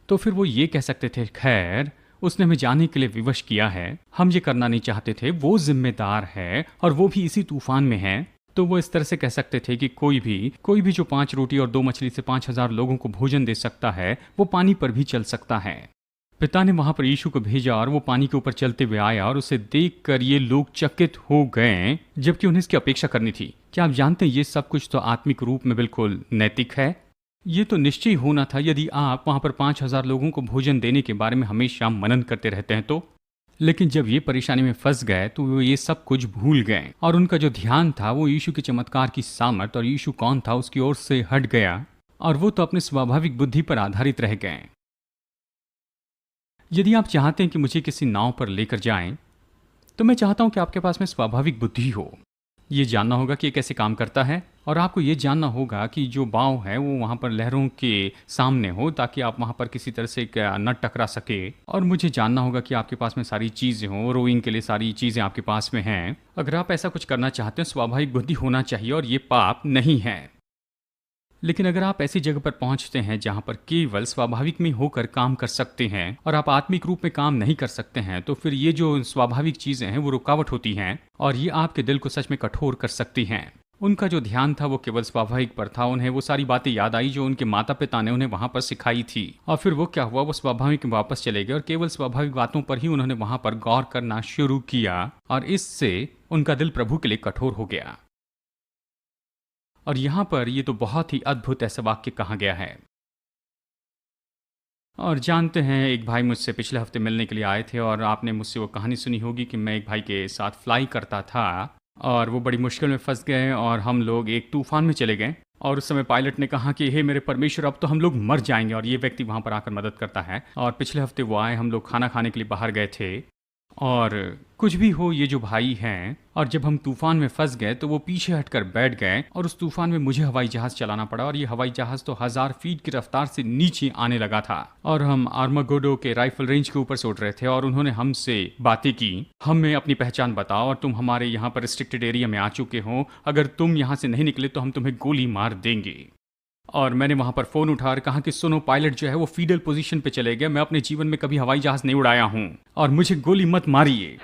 तो फिर वो ये कह सकते थे, खैर उसने हमें जाने के लिए विवश किया है, हम ये करना नहीं चाहते थे, वो जिम्मेदार है और वो भी इसी तूफान में है। तो वो इस तरह से कह सकते थे कि कोई भी जो 5 रोटी और 2 मछली से 5,000 लोगों को भोजन दे सकता है, वो पानी पर भी चल सकता है। पिता ने वहां पर यीशु को भेजा और वो पानी के ऊपर चलते हुए आया और उसे देखकर ये लोग चकित हो गए, जबकि उन्हें इसकी अपेक्षा करनी थी। क्या आप जानते हैं, ये सब कुछ तो आत्मिक रूप में बिल्कुल नैतिक है। ये तो निश्चय होना था यदि आप वहां पर 5,000 लोगों को भोजन देने के बारे में हमेशा मनन करते रहते हैं तो। लेकिन जब ये परेशानी में फंस गए तो वो ये सब कुछ भूल गए और उनका जो ध्यान था वो यीशु के चमत्कार की सामर्थ और यीशु कौन था उसकी ओर से हट गया और वो तो अपने स्वाभाविक बुद्धि पर आधारित रह गए। यदि आप चाहते हैं कि मुझे किसी नाव पर लेकर जाएं, तो मैं चाहता हूं कि आपके पास में स्वाभाविक बुद्धि हो। ये जानना होगा कि ये कैसे काम करता है और आपको ये जानना होगा कि जो बाव है वो वहाँ पर लहरों के सामने हो ताकि आप वहाँ पर किसी तरह से न टकरा सके। और मुझे जानना होगा कि आपके पास में सारी चीज़ें हों, रोइंग के लिए सारी चीज़ें आपके पास में हैं। अगर आप ऐसा कुछ करना चाहते हैं, स्वाभाविक बुद्धि होना चाहिए और ये पाप नहीं है। लेकिन अगर आप ऐसी जगह पर पहुंचते हैं जहां पर केवल स्वाभाविक में होकर काम कर सकते हैं और आप आत्मिक रूप में काम नहीं कर सकते हैं, तो फिर ये जो स्वाभाविक चीजें हैं वो रुकावट होती हैं और ये आपके दिल को सच में कठोर कर सकती हैं। उनका जो ध्यान था वो केवल स्वाभाविक पर था। उन्हें वो सारी बातें याद आई जो उनके माता पिता ने उन्हें वहां पर सिखाई थी और फिर वो क्या हुआ, वो स्वाभाविक में वापस चले गए और केवल स्वाभाविक बातों पर ही उन्होंने वहां पर गौर करना शुरू किया और इससे उनका दिल प्रभु के लिए कठोर हो गया। और यहां पर ये तो बहुत ही अद्भुत ऐसा वाक्य कहा गया है। और जानते हैं, एक भाई मुझसे पिछले हफ्ते मिलने के लिए आए थे और आपने मुझसे वो कहानी सुनी होगी कि मैं एक भाई के साथ फ्लाई करता था और वो बड़ी मुश्किल में फंस गए और हम लोग एक तूफान में चले गए और उस समय पायलट ने कहा कि हे मेरे परमेश्वर, अब तो हम लोग मर जाएंगे। और ये व्यक्ति वहां पर आकर मदद करता है और पिछले हफ्ते वो आए, हम लोग खाना खाने के लिए बाहर गए थे और कुछ भी हो, ये जो भाई हैं, और जब हम तूफान में फंस गए तो वो पीछे हटकर बैठ गए और उस तूफान में मुझे हवाई जहाज चलाना पड़ा और ये हवाई जहाज तो 1000 फीट की रफ्तार से नीचे आने लगा था और हम आर्मागोडो के राइफल रेंज के ऊपर से उड़ रहे थे और उन्होंने हमसे बातें की, हमें अपनी पहचान बताओ और तुम हमारे यहाँ पर रिस्ट्रिक्टेड एरिया में आ चुके हो, अगर तुम यहाँ से नहीं निकले तो हम तुम्हें गोली मार देंगे। और मैंने वहां पर फोन उठाकर कहा कि सुनो, पायलट जो है वो फीडल पोजीशन पे चले गए, मैं अपने जीवन में कभी हवाई जहाज नहीं उड़ाया हूं और मुझे गोली मत मारिए।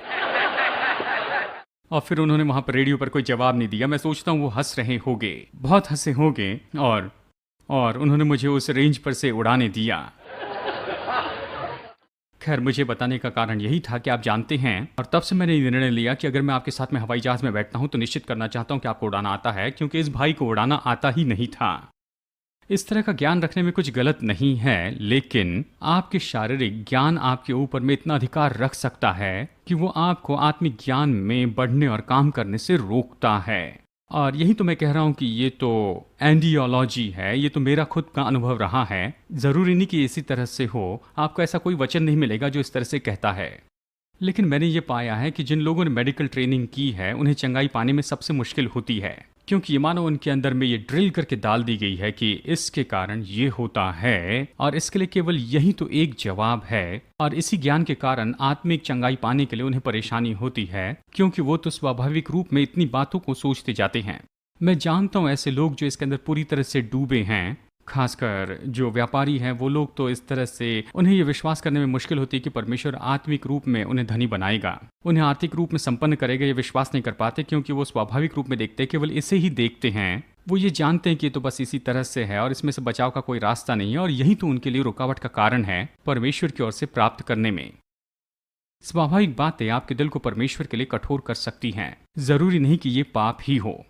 और फिर उन्होंने वहां पर रेडियो पर कोई जवाब नहीं दिया। मैं सोचता हूँ वो हंस रहे होंगे, बहुत हंसे होंगे और उन्होंने मुझे उस रेंज पर से उड़ाने दिया। खैर, मुझे बताने का कारण यही था कि आप जानते हैं, और तब से मैंने निर्णय लिया कि अगर मैं आपके साथ में हवाई जहाज में बैठता हूं तो निश्चित करना चाहता हूं कि आपको उड़ाना आता है, क्योंकि इस भाई को उड़ाना आता ही नहीं था। इस तरह का ज्ञान रखने में कुछ गलत नहीं है, लेकिन आपके शारीरिक ज्ञान आपके ऊपर में इतना अधिकार रख सकता है कि वो आपको आत्मिक ज्ञान में बढ़ने और काम करने से रोकता है। और यही तो मैं कह रहा हूं कि ये तो एंडियोलॉजी है, ये तो मेरा खुद का अनुभव रहा है। जरूरी नहीं कि इसी तरह से हो, आपको ऐसा कोई वचन नहीं मिलेगा जो इस तरह से कहता है। लेकिन मैंने ये पाया है कि जिन लोगों ने मेडिकल ट्रेनिंग की है उन्हें चंगाई पाने में सबसे मुश्किल होती है, क्योंकि ये मानो उनके अंदर में ये ड्रिल करके डाल दी गई है कि इसके कारण ये होता है और इसके लिए केवल यही तो एक जवाब है। और इसी ज्ञान के कारण आत्मिक चंगाई पाने के लिए उन्हें परेशानी होती है, क्योंकि वो तो स्वाभाविक रूप में इतनी बातों को सोचते जाते हैं। मैं जानता हूँ ऐसे लोग जो इसके अंदर पूरी तरह से डूबे हैं, खासकर जो व्यापारी हैं, वो लोग तो इस तरह से उन्हें ये विश्वास करने में मुश्किल होती है कि परमेश्वर आत्मिक रूप में उन्हें धनी बनाएगा, उन्हें आर्थिक रूप में संपन्न करेगा। ये विश्वास नहीं कर पाते क्योंकि वो स्वाभाविक रूप में देखते हैं, केवल इसे ही देखते हैं। वो ये जानते हैं कि ये तो बस इसी तरह से है और इसमें से बचाव का कोई रास्ता नहीं है, और यही तो उनके लिए रुकावट का कारण है परमेश्वर की ओर से प्राप्त करने में। स्वाभाविक बातें आपके दिल को परमेश्वर के लिए कठोर कर सकती हैं, जरूरी नहीं कि ये पाप ही हो।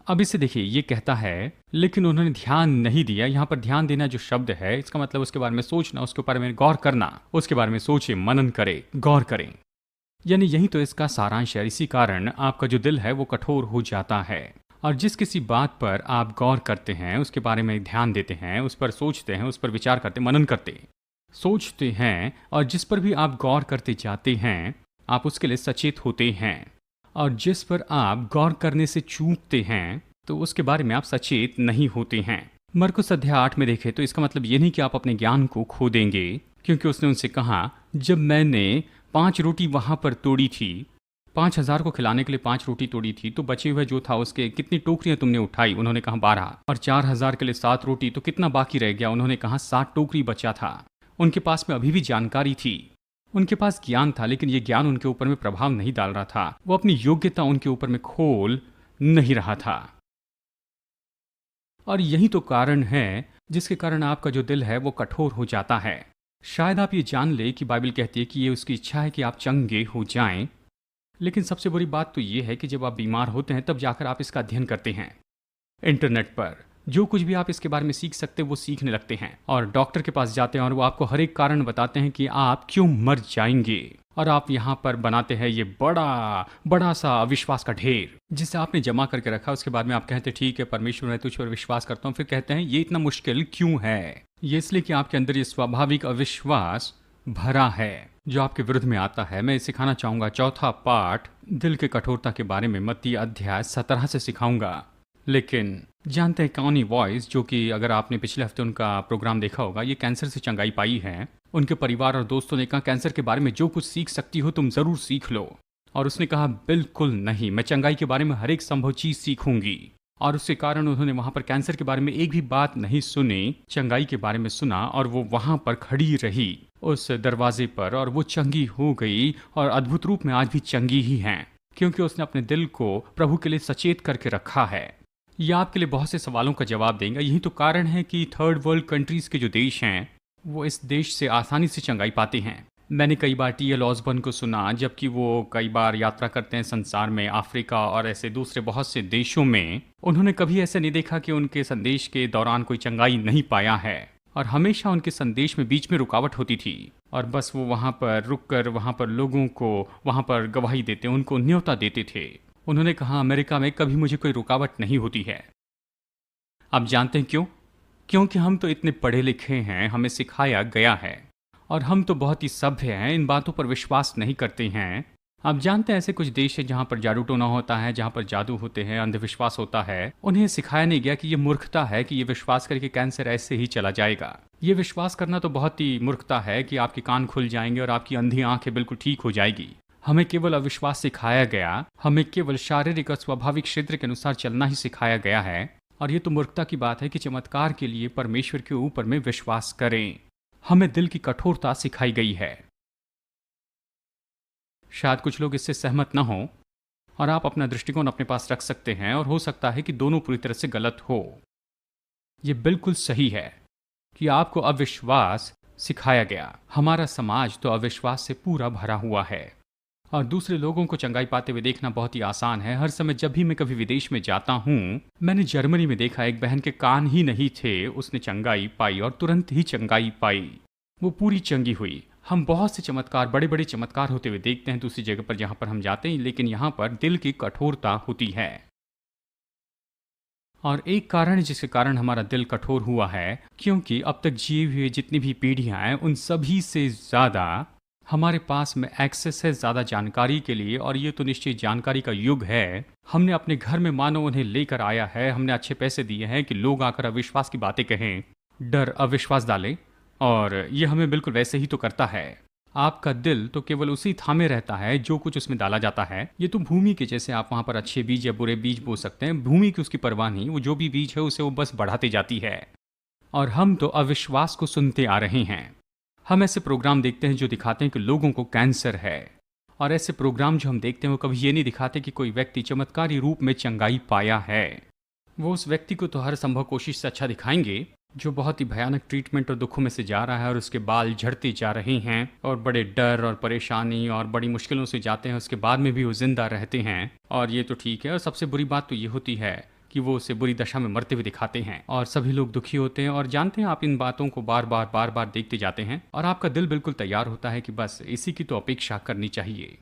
अब इसे देखिए, ये कहता है लेकिन उन्होंने ध्यान नहीं दिया। यहाँ पर ध्यान देना जो शब्द है, इसका मतलब उसके बारे में सोचना, उसके बारे में गौर करना, उसके बारे में सोचे, मनन करे, गौर करें। यानी यही तो इसका सारांश है। इसी कारण आपका जो दिल है वो कठोर हो जाता है। और जिस किसी बात पर आप गौर करते हैं, उसके बारे में ध्यान देते हैं, उस पर सोचते हैं, उस पर विचार करते, मनन करते, सोचते हैं, और जिस पर भी आप गौर करते जाते हैं, आप उसके लिए सचेत होते हैं। और जिस पर आप गौर करने से चूकते हैं, तो उसके बारे में आप सचेत नहीं होते हैं। मरकुस अध्याय 8 में देखें तो इसका मतलब ये नहीं कि आप अपने ज्ञान को खो देंगे, क्योंकि उसने उनसे कहा, जब मैंने 5 रोटी वहां पर तोड़ी थी, 5,000 को खिलाने के लिए 5 रोटी तोड़ी थी, तो बचे हुए जो था उसके कितनी टोकरियां तुमने उठाई? उन्होंने कहा 12। और 4,000 के लिए 7 रोटी, तो कितना बाकी रह गया? उन्होंने कहा 7 टोकरी बचा था। उनके पास में अभी भी जानकारी थी, उनके पास ज्ञान था, लेकिन ये ज्ञान उनके ऊपर में प्रभाव नहीं डाल रहा था। वो अपनी योग्यता उनके ऊपर में खोल नहीं रहा था। और यही तो कारण है जिसके कारण आपका जो दिल है वो कठोर हो जाता है। शायद आप ये जान ले कि बाइबल कहती है कि ये उसकी इच्छा है कि आप चंगे हो जाएं, लेकिन सबसे बुरी बात तो ये है कि जब आप बीमार होते हैं तब जाकर आप इसका अध्ययन करते हैं। इंटरनेट पर जो कुछ भी आप इसके बारे में सीख सकते हैं वो सीखने लगते हैं, और डॉक्टर के पास जाते हैं और वो आपको हर एक कारण बताते हैं कि आप क्यों मर जाएंगे। और आप यहाँ पर बनाते हैं ये बड़ा बड़ा सा अविश्वास का ढेर जिसे आपने जमा करके रखा। उसके बाद में आप कहते हैं ठीक है परमेश्वर, मैं तुझ पर विश्वास करता हूँ। फिर कहते हैं ये इतना मुश्किल क्यों है? ये इसलिए कि आपके अंदर ये स्वाभाविक अविश्वास भरा है जो आपके विरुद्ध में आता है। मैं सिखाना चाहूंगा चौथा पाठ दिल के कठोरता के बारे में मत्ती अध्याय 17 से सिखाऊंगा। लेकिन जानते हैं कॉनी वॉइस, जो कि अगर आपने पिछले हफ्ते उनका प्रोग्राम देखा होगा, ये कैंसर से चंगाई पाई है। उनके परिवार और दोस्तों ने कहा कैंसर के बारे में जो कुछ सीख सकती हो तुम जरूर सीख लो। और उसने कहा बिल्कुल नहीं, मैं चंगाई के बारे में हर एक संभव चीज सीखूंगी। और उसके कारण उन्होंने वहां पर कैंसर के बारे में एक भी बात नहीं सुनी, चंगाई के बारे में सुना, और वो वहां पर खड़ी रही उस दरवाजे पर, और वो चंगी हो गई, और अद्भुत रूप में आज भी चंगी ही हैं, क्योंकि उसने अपने दिल को प्रभु के लिए सचेत करके रखा है। यह आपके लिए बहुत से सवालों का जवाब देंगे। यही तो कारण है कि थर्ड वर्ल्ड कंट्रीज के जो देश हैं वो इस देश से आसानी से चंगाई पाते हैं। मैंने कई बार टी.एल. ऑसबर्न को सुना, जबकि वो कई बार यात्रा करते हैं संसार में, अफ्रीका और ऐसे दूसरे बहुत से देशों में। उन्होंने कभी ऐसा नहीं देखा कि उनके संदेश के दौरान कोई चंगाई नहीं पाया है, और हमेशा उनके संदेश में बीच में रुकावट होती थी, और बस वो वहाँ पर रुक कर वहाँ पर लोगों को वहाँ पर गवाही देते, उनको न्योता देते थे। उन्होंने कहा अमेरिका में कभी मुझे कोई रुकावट नहीं होती है। आप जानते हैं क्यों? क्योंकि हम तो इतने पढ़े लिखे हैं, हमें सिखाया गया है, और हम तो बहुत ही सभ्य हैं, इन बातों पर विश्वास नहीं करते हैं। आप जानते हैं ऐसे कुछ देश हैं जहाँ पर जादू टोना होता है, जहाँ पर जादू होते हैं, अंधविश्वास होता है। उन्हें सिखाया नहीं गया कि ये मूर्खता है कि ये विश्वास करके कैंसर ऐसे ही चला जाएगा। ये विश्वास करना तो बहुत ही मूर्खता है कि आपके कान खुल जाएंगे और आपकी अंधी आंखें बिल्कुल ठीक हो जाएगी। हमें केवल अविश्वास सिखाया गया, हमें केवल शारीरिक और स्वाभाविक क्षेत्र के अनुसार चलना ही सिखाया गया है। और ये तो मूर्खता की बात है कि चमत्कार के लिए परमेश्वर के ऊपर में विश्वास करें। हमें दिल की कठोरता सिखाई गई है। शायद कुछ लोग इससे सहमत न हो, और आप अपना दृष्टिकोण अपने पास रख सकते हैं, और हो सकता है कि दोनों पूरी तरह से गलत हो। ये बिल्कुल सही है कि आपको अविश्वास सिखाया गया। हमारा समाज तो अविश्वास से पूरा भरा हुआ है, और दूसरे लोगों को चंगाई पाते हुए देखना बहुत ही आसान है। हर समय जब भी मैं कभी विदेश में जाता हूँ, मैंने जर्मनी में देखा एक बहन के कान ही नहीं थे, उसने चंगाई पाई, और तुरंत ही चंगाई पाई, वो पूरी चंगी हुई। हम बहुत से चमत्कार, बड़े बड़े चमत्कार होते हुए देखते हैं दूसरी जगह पर जहां पर हम जाते हैं, लेकिन यहाँ पर दिल की कठोरता होती है। और एक कारण जिसके कारण हमारा दिल कठोर हुआ है, क्योंकि अब तक जिए हुए जितनी भी पीढ़ियां हैं उन सभी से ज्यादा हमारे पास में एक्सेस है ज़्यादा जानकारी के लिए, और ये तो निश्चित जानकारी का युग है। हमने अपने घर में मानो उन्हें लेकर आया है, हमने अच्छे पैसे दिए हैं कि लोग आकर अविश्वास की बातें कहें, डर अविश्वास डालें, और ये हमें बिल्कुल वैसे ही तो करता है। आपका दिल तो केवल उसी थामे रहता है जो कुछ उसमें डाला जाता है। ये तो भूमि के जैसे, आप वहाँ पर अच्छे बीज या बुरे बीज बो सकते हैं, भूमि की उसकी परवाह नहीं, वो जो भी बीज है उसे वो बस बढ़ाती जाती है। और हम तो अविश्वास को सुनते आ रहे हैं। हम ऐसे प्रोग्राम देखते हैं जो दिखाते हैं कि लोगों को कैंसर है, और ऐसे प्रोग्राम जो हम देखते हैं वो कभी ये नहीं दिखाते कि कोई व्यक्ति चमत्कारी रूप में चंगाई पाया है। वो उस व्यक्ति को तो हर संभव कोशिश से अच्छा दिखाएंगे जो बहुत ही भयानक ट्रीटमेंट और दुखों में से जा रहा है, और उसके बाल झड़ते जा रहे हैं, और बड़े डर और परेशानी और बड़ी मुश्किलों से जाते हैं, उसके बाद में भी वो जिंदा रहते हैं। और ये तो ठीक है, और सबसे बुरी बात तो ये होती है कि वो उसे बुरी दशा में मरते हुए दिखाते हैं, और सभी लोग दुखी होते हैं। और जानते हैं, आप इन बातों को बार बार देखते जाते हैं, और आपका दिल बिल्कुल तैयार होता है कि बस इसी की तो अपेक्षा करनी चाहिए।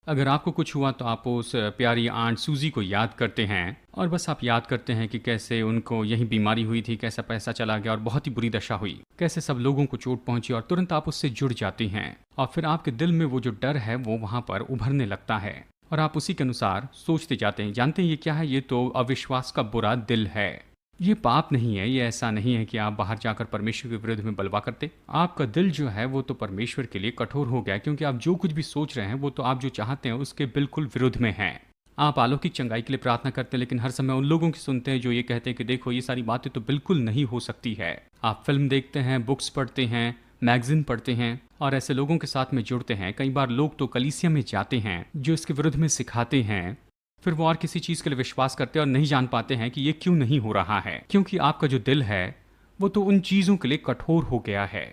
अगर आपको कुछ हुआ तो आप उस प्यारी आंट सूजी को याद करते हैं और बस आप याद करते हैं कि कैसे उनको यही बीमारी हुई थी, कैसा पैसा चला गया और बहुत ही बुरी दशा हुई, कैसे सब लोगों को चोट पहुंची और तुरंत आप उससे जुड़ जाती हैं और फिर आपके दिल में वो जो डर है वो वहां पर उभरने लगता है और आप उसी के अनुसार सोचते जाते हैं। जानते हैं ये क्या है? ये तो अविश्वास का बुरा दिल है। ये पाप नहीं है, ये ऐसा नहीं है कि आप बाहर जाकर परमेश्वर के विरुद्ध में बलवा करते। आपका दिल जो है वो तो परमेश्वर के लिए कठोर हो गया, क्योंकि आप जो कुछ भी सोच रहे हैं वो तो आप जो चाहते हैं उसके बिल्कुल विरुद्ध में है। आप अलौकिक चंगाई के लिए प्रार्थना करते हैं, लेकिन हर समय उन लोगों की सुनते हैं जो ये कहते हैं कि देखो ये सारी बातें तो बिल्कुल नहीं हो सकती है। आप फिल्म देखते हैं, बुक्स पढ़ते हैं, मैगजीन पढ़ते हैं और ऐसे लोगों के साथ में जुड़ते हैं। कई बार लोग तो कलीसिया में जाते हैं जो इसके विरुद्ध में सिखाते हैं, फिर वो और किसी चीज के लिए विश्वास करते हैं और नहीं जान पाते हैं कि ये क्यों नहीं हो रहा है, क्योंकि आपका जो दिल है वो तो उन चीजों के लिए कठोर हो गया है।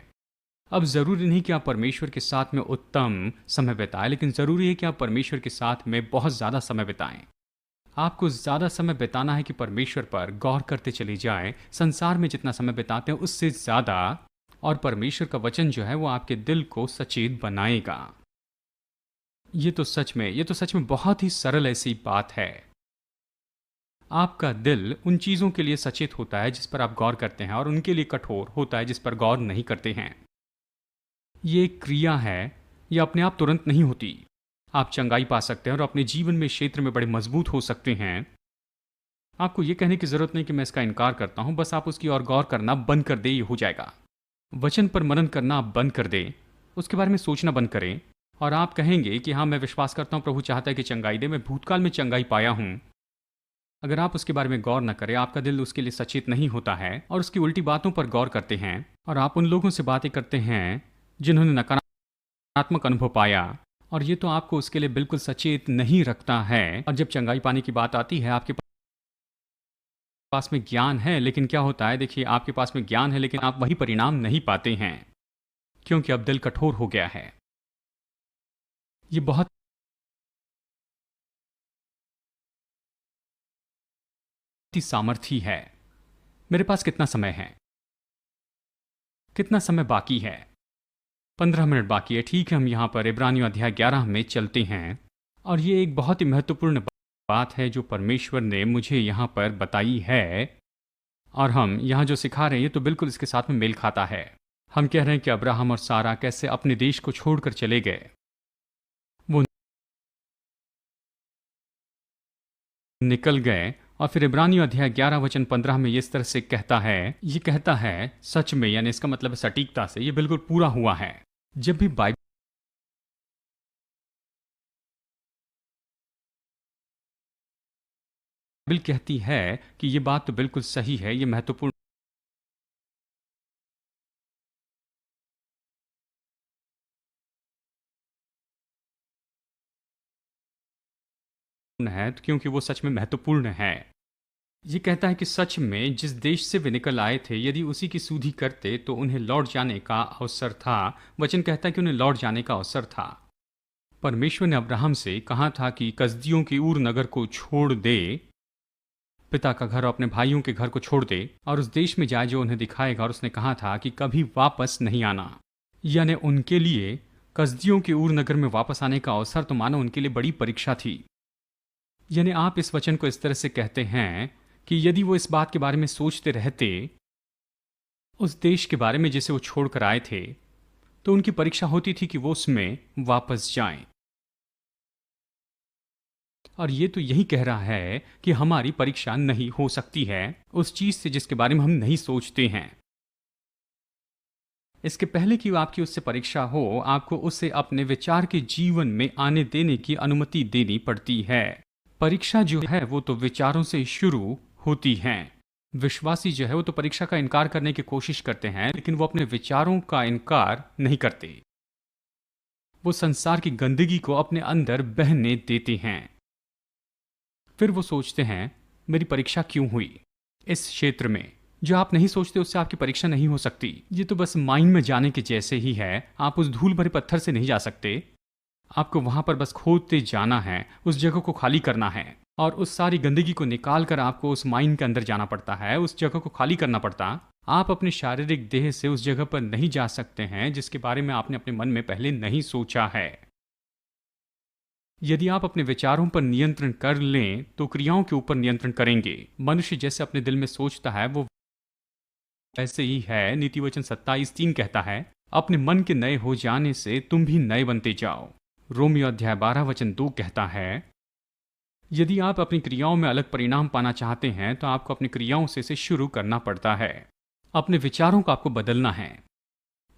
अब जरूरी नहीं कि आप परमेश्वर के साथ में उत्तम समय बिताएं, लेकिन जरूरी है कि आप परमेश्वर के साथ में बहुत ज्यादा समय बिताएं। आपको ज्यादा समय बिताना है कि परमेश्वर पर गौर करते चले जाएं। संसार में जितना समय बिताते हैं उससे ज्यादा, और परमेश्वर का वचन जो है वो आपके दिल को सचेत बनाएगा। ये तो सच में बहुत ही सरल ऐसी बात है। आपका दिल उन चीजों के लिए सचेत होता है जिस पर आप गौर करते हैं और उनके लिए कठोर होता है जिस पर गौर नहीं करते हैं। ये एक क्रिया है, यह अपने आप तुरंत नहीं होती। आप चंगाई पा सकते हैं और अपने जीवन में क्षेत्र में बड़े मजबूत हो सकते हैं। आपको यह कहने की जरूरत नहीं कि मैं इसका इनकार करता हूं, बस आप उसकी ओर गौर करना बंद कर दे, ये हो जाएगा। वचन पर मनन करना आप बंद कर दें, उसके बारे में सोचना बंद करें और आप कहेंगे कि हाँ, मैं विश्वास करता हूँ प्रभु चाहता है कि चंगाई दे, मैं भूतकाल में चंगाई पाया हूँ। अगर आप उसके बारे में गौर न करें, आपका दिल उसके लिए सचेत नहीं होता है और उसकी उल्टी बातों पर गौर करते हैं और आप उन लोगों से बातें करते हैं जिन्होंने नकारात्मक अनुभव पाया, और ये तो आपको उसके लिए बिल्कुल सचेत नहीं रखता है। और जब चंगाई पाने की बात आती है, आपके पास में ज्ञान है, लेकिन क्या होता है, देखिए आपके पास में ज्ञान है लेकिन आप वही परिणाम नहीं पाते हैं क्योंकि अब दिल कठोर हो गया है। ये बहुत ही सामर्थी है। मेरे पास कितना समय है? कितना समय बाकी है? 15 मिनट बाकी है। ठीक है, हम यहां पर इब्रानियों अध्याय 11 में चलते हैं और ये एक बहुत ही महत्वपूर्ण बात है जो परमेश्वर ने मुझे यहां पर बताई है और हम यहां जो सिखा रहे हैं ये तो बिल्कुल इसके साथ में मेल खाता है। हम कह रहे हैं कि अब्राहम और सारा कैसे अपने देश को छोड़कर चले गए, वो निकल गए, और फिर इब्रानियों अध्याय 11 वचन 15 में ये इस तरह से कहता है, ये कहता है सच में, यानी इसका मतलब है सटीकता से, ये बिल्कुल पूरा हुआ है। जब भी बाइबल कहती है कि ये बात तो बिल्कुल सही है, ये महत्वपूर्ण है, क्योंकि वो सच में महत्वपूर्ण है। ये कहता है कि सच में जिस देश से वे निकल आए थे, यदि उसी की सुधि करते तो उन्हें लौट जाने का अवसर था। वचन कहता है कि उन्हें लौट जाने का अवसर था। परमेश्वर ने अब्राहम से कहा था कि कसदियों की ऊर नगर को छोड़ दे, पिता का घर और अपने भाइयों के घर को छोड़ दे और उस देश में जाए जो उन्हें दिखाएगा, और उसने कहा था कि कभी वापस नहीं आना। यानी उनके लिए कसदियों के ऊर नगर में वापस आने का अवसर तो मानो उनके लिए बड़ी परीक्षा थी। यानी आप इस वचन को इस तरह से कहते हैं कि यदि वो इस बात के बारे में सोचते रहते, उस देश के बारे में जिसे वो छोड़कर आए थे, तो उनकी परीक्षा होती थी कि वो उसमें वापस जाएं। और ये तो यही कह रहा है कि हमारी परीक्षा नहीं हो सकती है उस चीज से जिसके बारे में हम नहीं सोचते हैं। इसके पहले कि आपकी उससे परीक्षा हो, आपको उसे अपने विचार के जीवन में आने देने की अनुमति देनी पड़ती है। परीक्षा जो है वो तो विचारों से शुरू होती है। विश्वासी जो है वो तो परीक्षा का इनकार करने की कोशिश करते हैं, लेकिन वो अपने विचारों का इनकार नहीं करते। वो संसार की गंदगी को अपने अंदर बहने देते हैं। फिर वो सोचते हैं मेरी परीक्षा क्यों हुई इस क्षेत्र में। जो आप नहीं सोचते उससे आपकी परीक्षा नहीं हो सकती। ये तो बस माइंड में जाने के जैसे ही है। आप उस धूल भरे पत्थर से नहीं जा सकते। आपको वहां पर बस खोदते जाना है, उस जगह को खाली करना है और उस सारी गंदगी को निकाल कर आपको उस माइंड के अंदर जाना पड़ता है, उस जगह को खाली करना पड़ता। आप अपने शारीरिक देह से उस जगह पर नहीं जा सकते हैं जिसके बारे में आपने अपने मन में पहले नहीं सोचा है। यदि आप अपने विचारों पर नियंत्रण कर लें तो क्रियाओं के ऊपर नियंत्रण करेंगे। मनुष्य जैसे अपने दिल में सोचता है वो वैसे ही है। नीति वचन 27:3 कहता है, अपने मन के नए हो जाने से तुम भी नए बनते जाओ। रोमियो अध्याय 12:2 कहता है, यदि आप अपनी क्रियाओं में अलग परिणाम पाना चाहते हैं तो आपको अपनी क्रियाओं से इसे शुरू करना पड़ता है। अपने विचारों को आपको बदलना है।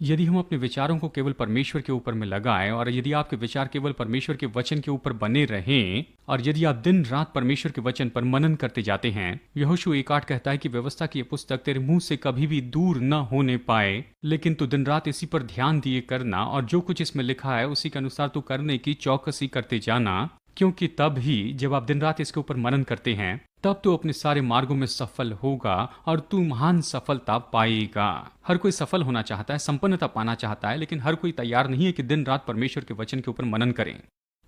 यदि हम अपने विचारों को केवल परमेश्वर के ऊपर में लगाएं और यदि आपके विचार केवल परमेश्वर के वचन के ऊपर बने रहें और यदि आप दिन रात परमेश्वर के वचन पर मनन करते जाते हैं, यहोशू 1:8 कहता है कि व्यवस्था की यह पुस्तक तेरे मुंह से कभी भी दूर न होने पाए, लेकिन तू दिन रात इसी पर ध्यान दिए करना और जो कुछ इसमें लिखा है उसी के अनुसार तू करने की चौकसी करते जाना, क्योंकि तब ही जब आप दिन रात इसके ऊपर मनन करते हैं तब तू अपने सारे मार्गों में सफल होगा और तू महान सफलता पाएगा। हर कोई सफल होना चाहता है, संपन्नता पाना चाहता है, लेकिन हर कोई तैयार नहीं है कि दिन रात परमेश्वर के वचन के ऊपर मनन करें।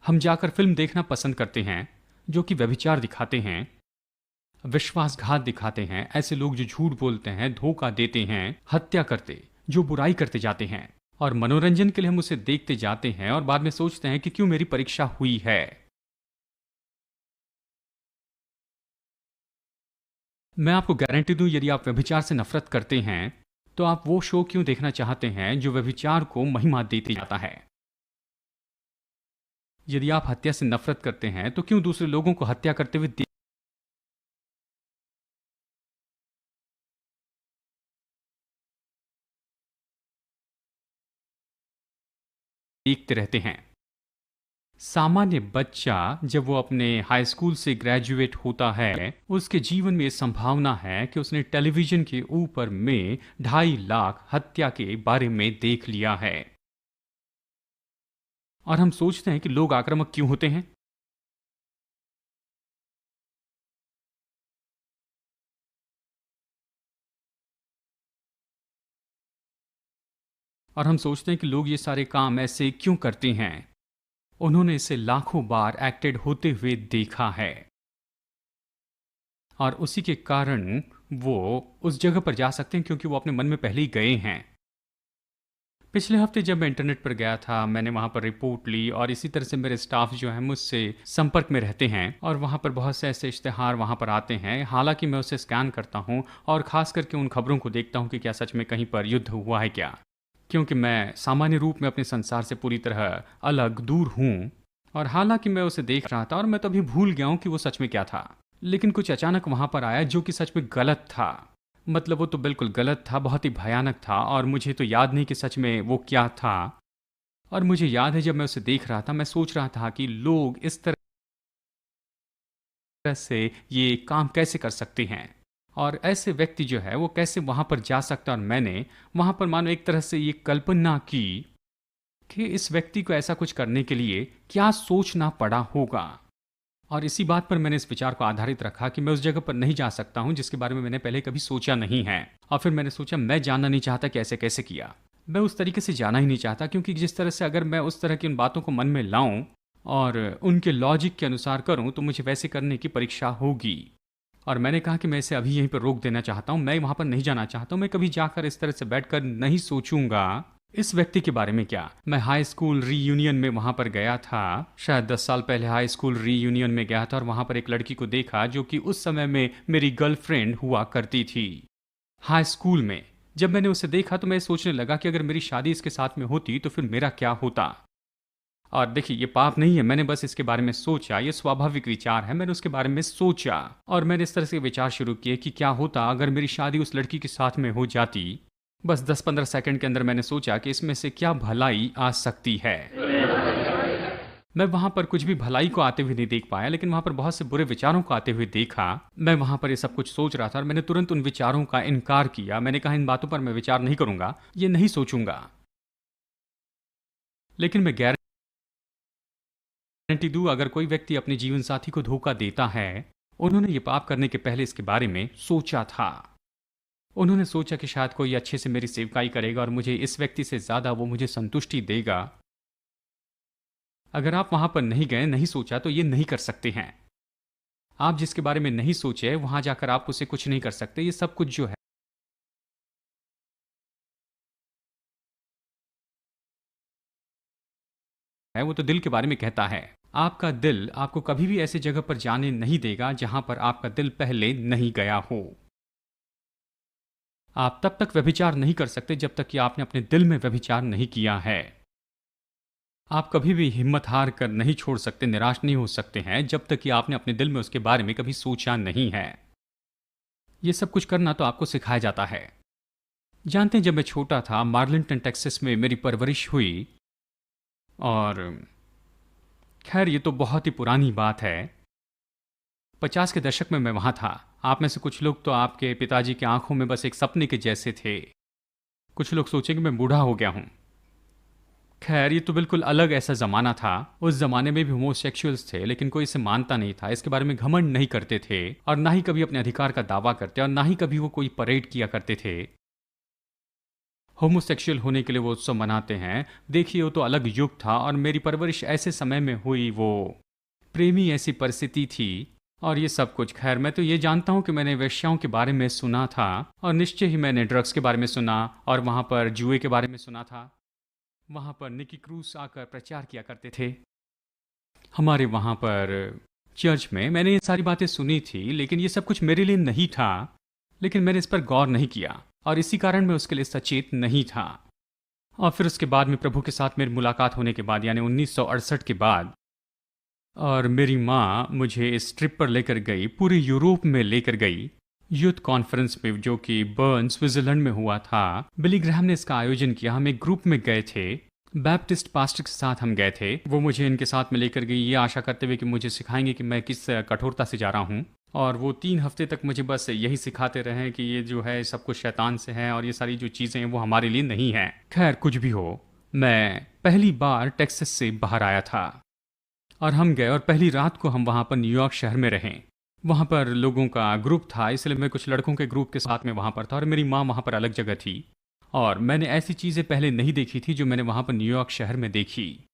हम जाकर फिल्म देखना पसंद करते हैं जो कि व्यभिचार दिखाते हैं, विश्वासघात दिखाते हैं, ऐसे लोग जो झूठ बोलते हैं, धोखा देते हैं, हत्या करते, जो बुराई करते जाते हैं, और मनोरंजन के लिए हम उसे देखते जाते हैं और बाद में सोचते हैं कि क्यों मेरी परीक्षा हुई है। मैं आपको गारंटी दूं, यदि आप व्यभिचार से नफरत करते हैं तो आप वो शो क्यों देखना चाहते हैं जो व्यभिचार को महिमा देते जाता है। यदि आप हत्या से नफरत करते हैं तो क्यों दूसरे लोगों को हत्या करते हुए देखते रहते हैं। सामान्य बच्चा जब वो अपने हाई स्कूल से ग्रेजुएट होता है, उसके जीवन में ये संभावना है कि उसने टेलीविजन के ऊपर में 2.5 लाख हत्या के बारे में देख लिया है। और हम सोचते हैं कि लोग आक्रामक क्यों होते हैं। और हम सोचते हैं कि लोग ये सारे काम ऐसे क्यों करते हैं। उन्होंने इसे लाखों बार एक्टेड होते हुए देखा है और उसी के कारण वो उस जगह पर जा सकते हैं क्योंकि वो अपने मन में पहले ही गए हैं। पिछले हफ्ते जब मैं इंटरनेट पर गया था, मैंने वहाँ पर रिपोर्ट ली और इसी तरह से मेरे स्टाफ जो है मुझसे संपर्क में रहते हैं और वहाँ पर बहुत से ऐसे इश्तिहार वहाँ पर आते हैं। हालांकि मैं उसे स्कैन करता हूँ और ख़ास करके उन खबरों को देखता हूँ कि क्या सच में कहीं पर युद्ध हुआ है क्या, क्योंकि मैं सामान्य रूप में अपने संसार से पूरी तरह अलग दूर हूँ। और हालांकि मैं उसे देख रहा था और मैं तो अभी भूल गया हूँ कि वो सच में क्या था, लेकिन कुछ अचानक वहाँ पर आया जो कि सच में गलत था। मतलब वो तो बिल्कुल गलत था, बहुत ही भयानक था और मुझे तो याद नहीं कि सच में वो क्या था। और मुझे याद है जब मैं उसे देख रहा था मैं सोच रहा था कि लोग इस तरह से ये काम कैसे कर सकते हैं और ऐसे व्यक्ति जो है वो कैसे वहाँ पर जा सकता है। और मैंने वहाँ पर मानो एक तरह से ये कल्पना की कि इस व्यक्ति को ऐसा कुछ करने के लिए क्या सोचना पड़ा होगा। और इसी बात पर मैंने इस विचार को आधारित रखा कि मैं उस जगह पर नहीं जा सकता हूं जिसके बारे में मैंने पहले कभी सोचा नहीं है। और फिर मैंने सोचा मैं जानना नहीं चाहता कि ऐसे कैसे किया। मैं उस तरीके से जाना ही नहीं चाहता, क्योंकि जिस तरह से अगर मैं उस तरह की उन बातों को मन में लाऊं और उनके लॉजिक के अनुसार करूं तो मुझे वैसे करने की परीक्षा होगी। और मैंने कहा कि मैं इसे अभी यहीं पर रोक देना चाहता हूं, मैं वहां पर नहीं जाना चाहता हूं, मैं कभी जाकर इस तरह से बैठकर नहीं सोचूंगा इस व्यक्ति के बारे में। क्या मैं हाई स्कूल रीयूनियन में वहां पर गया था, शायद 10 साल पहले हाई स्कूल रीयूनियन में गया था और वहां पर एक लड़की को देखा जो कि उस समय में मेरी गर्लफ्रेंड हुआ करती थी हाई स्कूल में। जब मैंने उसे देखा तो मैं सोचने लगा कि अगर मेरी शादी इसके साथ में होती तो फिर मेरा क्या होता। और देखिए ये पाप नहीं है, मैंने बस इसके बारे में सोचा, ये स्वाभाविक विचार है, मैंने उसके बारे में सोचा और मैंने इस तरह से विचार शुरू किए कि क्या होता अगर मेरी शादी उस लड़की के साथ में हो जाती। बस 10-15 सेकंड के अंदर मैंने सोचा कि इसमें से क्या भलाई आ सकती है। मैं वहां पर कुछ भी भलाई को आते हुए नहीं देख पाया, लेकिन वहां पर बहुत से बुरे विचारों को आते हुए देखा। मैं वहां पर ये सब कुछ सोच रहा था और मैंने तुरंत उन विचारों का इनकार किया। मैंने कहा इन बातों पर मैं विचार नहीं करूंगा, ये नहीं सोचूंगा। लेकिन मैं गारंटी दूं, अगर कोई व्यक्ति अपने जीवन साथी को धोखा देता है, उन्होंने ये पाप करने के पहले इसके बारे में सोचा था। उन्होंने सोचा कि शायद कोई अच्छे से मेरी सेवकाई करेगा और मुझे इस व्यक्ति से ज्यादा वो मुझे संतुष्टि देगा। अगर आप वहां पर नहीं गए, नहीं सोचा, तो ये नहीं कर सकते हैं। आप जिसके बारे में नहीं सोचे वहां जाकर आप उसे कुछ नहीं कर सकते। ये सब कुछ जो है वो तो दिल के बारे में कहता है। आपका दिल आपको कभी भी ऐसी जगह पर जाने नहीं देगा जहां पर आपका दिल पहले नहीं गया हो। आप तब तक व्यभिचार नहीं कर सकते जब तक कि आपने अपने दिल में व्यभिचार नहीं किया है। आप कभी भी हिम्मत हार कर नहीं छोड़ सकते, निराश नहीं हो सकते हैं जब तक कि आपने अपने दिल में उसके बारे में कभी सोचा नहीं है। ये सब कुछ करना तो आपको सिखाया जाता है। जानते हैं, जब मैं छोटा था, मार्लिंगटन टेक्सास में मेरी परवरिश हुई। और खैर, ये तो बहुत ही पुरानी बात है। 50 के दशक में मैं वहां था। आप में से कुछ लोग तो आपके पिताजी की आंखों में बस एक सपने के जैसे थे। कुछ लोग सोचेंगे मैं बूढ़ा हो गया हूं। खैर, ये तो बिल्कुल अलग ऐसा ज़माना था। उस ज़माने में भी होमोसेक्सुअल्स थे, लेकिन कोई इसे मानता नहीं था, इसके बारे में घमंड नहीं करते थे, और ना ही कभी अपने अधिकार का दावा करते, और ना ही कभी वो कोई परेड किया करते थे। होमोसेक्सुअल होने के लिए वो उत्सव मनाते हैं। देखिए, वो तो अलग युग था, और मेरी परवरिश ऐसे समय में हुई, वो प्रेमी ऐसी परिस्थिति थी, और ये सब कुछ। खैर, मैं तो ये जानता हूँ कि मैंने वेश्याओं के बारे में सुना था, और निश्चय ही मैंने ड्रग्स के बारे में सुना, और वहाँ पर जुए के बारे में सुना था। वहाँ पर निकी क्रूज आकर प्रचार किया करते थे। हमारे वहाँ पर चर्च में मैंने ये सारी बातें सुनी थी, लेकिन ये सब कुछ मेरे लिए नहीं था। लेकिन मैंने इस पर गौर नहीं किया, और इसी कारण मैं उसके लिए सचेत नहीं था। और फिर उसके बाद में प्रभु के साथ मेरी मुलाकात होने के बाद, यानी 1968 के बाद, और मेरी माँ मुझे इस ट्रिप पर लेकर गई, पूरे यूरोप में लेकर गई, यूथ कॉन्फ्रेंस में, जो कि बर्न स्विट्जरलैंड में हुआ था। बिली ग्रैहम ने इसका आयोजन किया। हम एक ग्रुप में गए थे, बैप्टिस्ट पास्टर के साथ हम गए थे। वो मुझे इनके साथ में लेकर गई, ये आशा करते हुए कि मुझे सिखाएंगे कि मैं किस कठोरता से जा रहा हूँ। और वो 3 हफ्ते तक मुझे बस यही सिखाते रहे कि ये जो है सब कुछ शैतान से है, और ये सारी जो चीज़ें हैं वो हमारे लिए नहीं है। खैर, कुछ भी हो, मैं पहली बार टेक्सास से बाहर आया था, और हम गए, और पहली रात को हम वहाँ पर न्यूयॉर्क शहर में रहे। वहाँ पर लोगों का ग्रुप था, इसलिए मैं कुछ लड़कों के ग्रुप के साथ में वहाँ पर था, और मेरी माँ वहाँ पर अलग जगह थी। और मैंने ऐसी चीज़ें पहले नहीं देखी थी जो मैंने वहाँ पर न्यूयॉर्क शहर में देखी।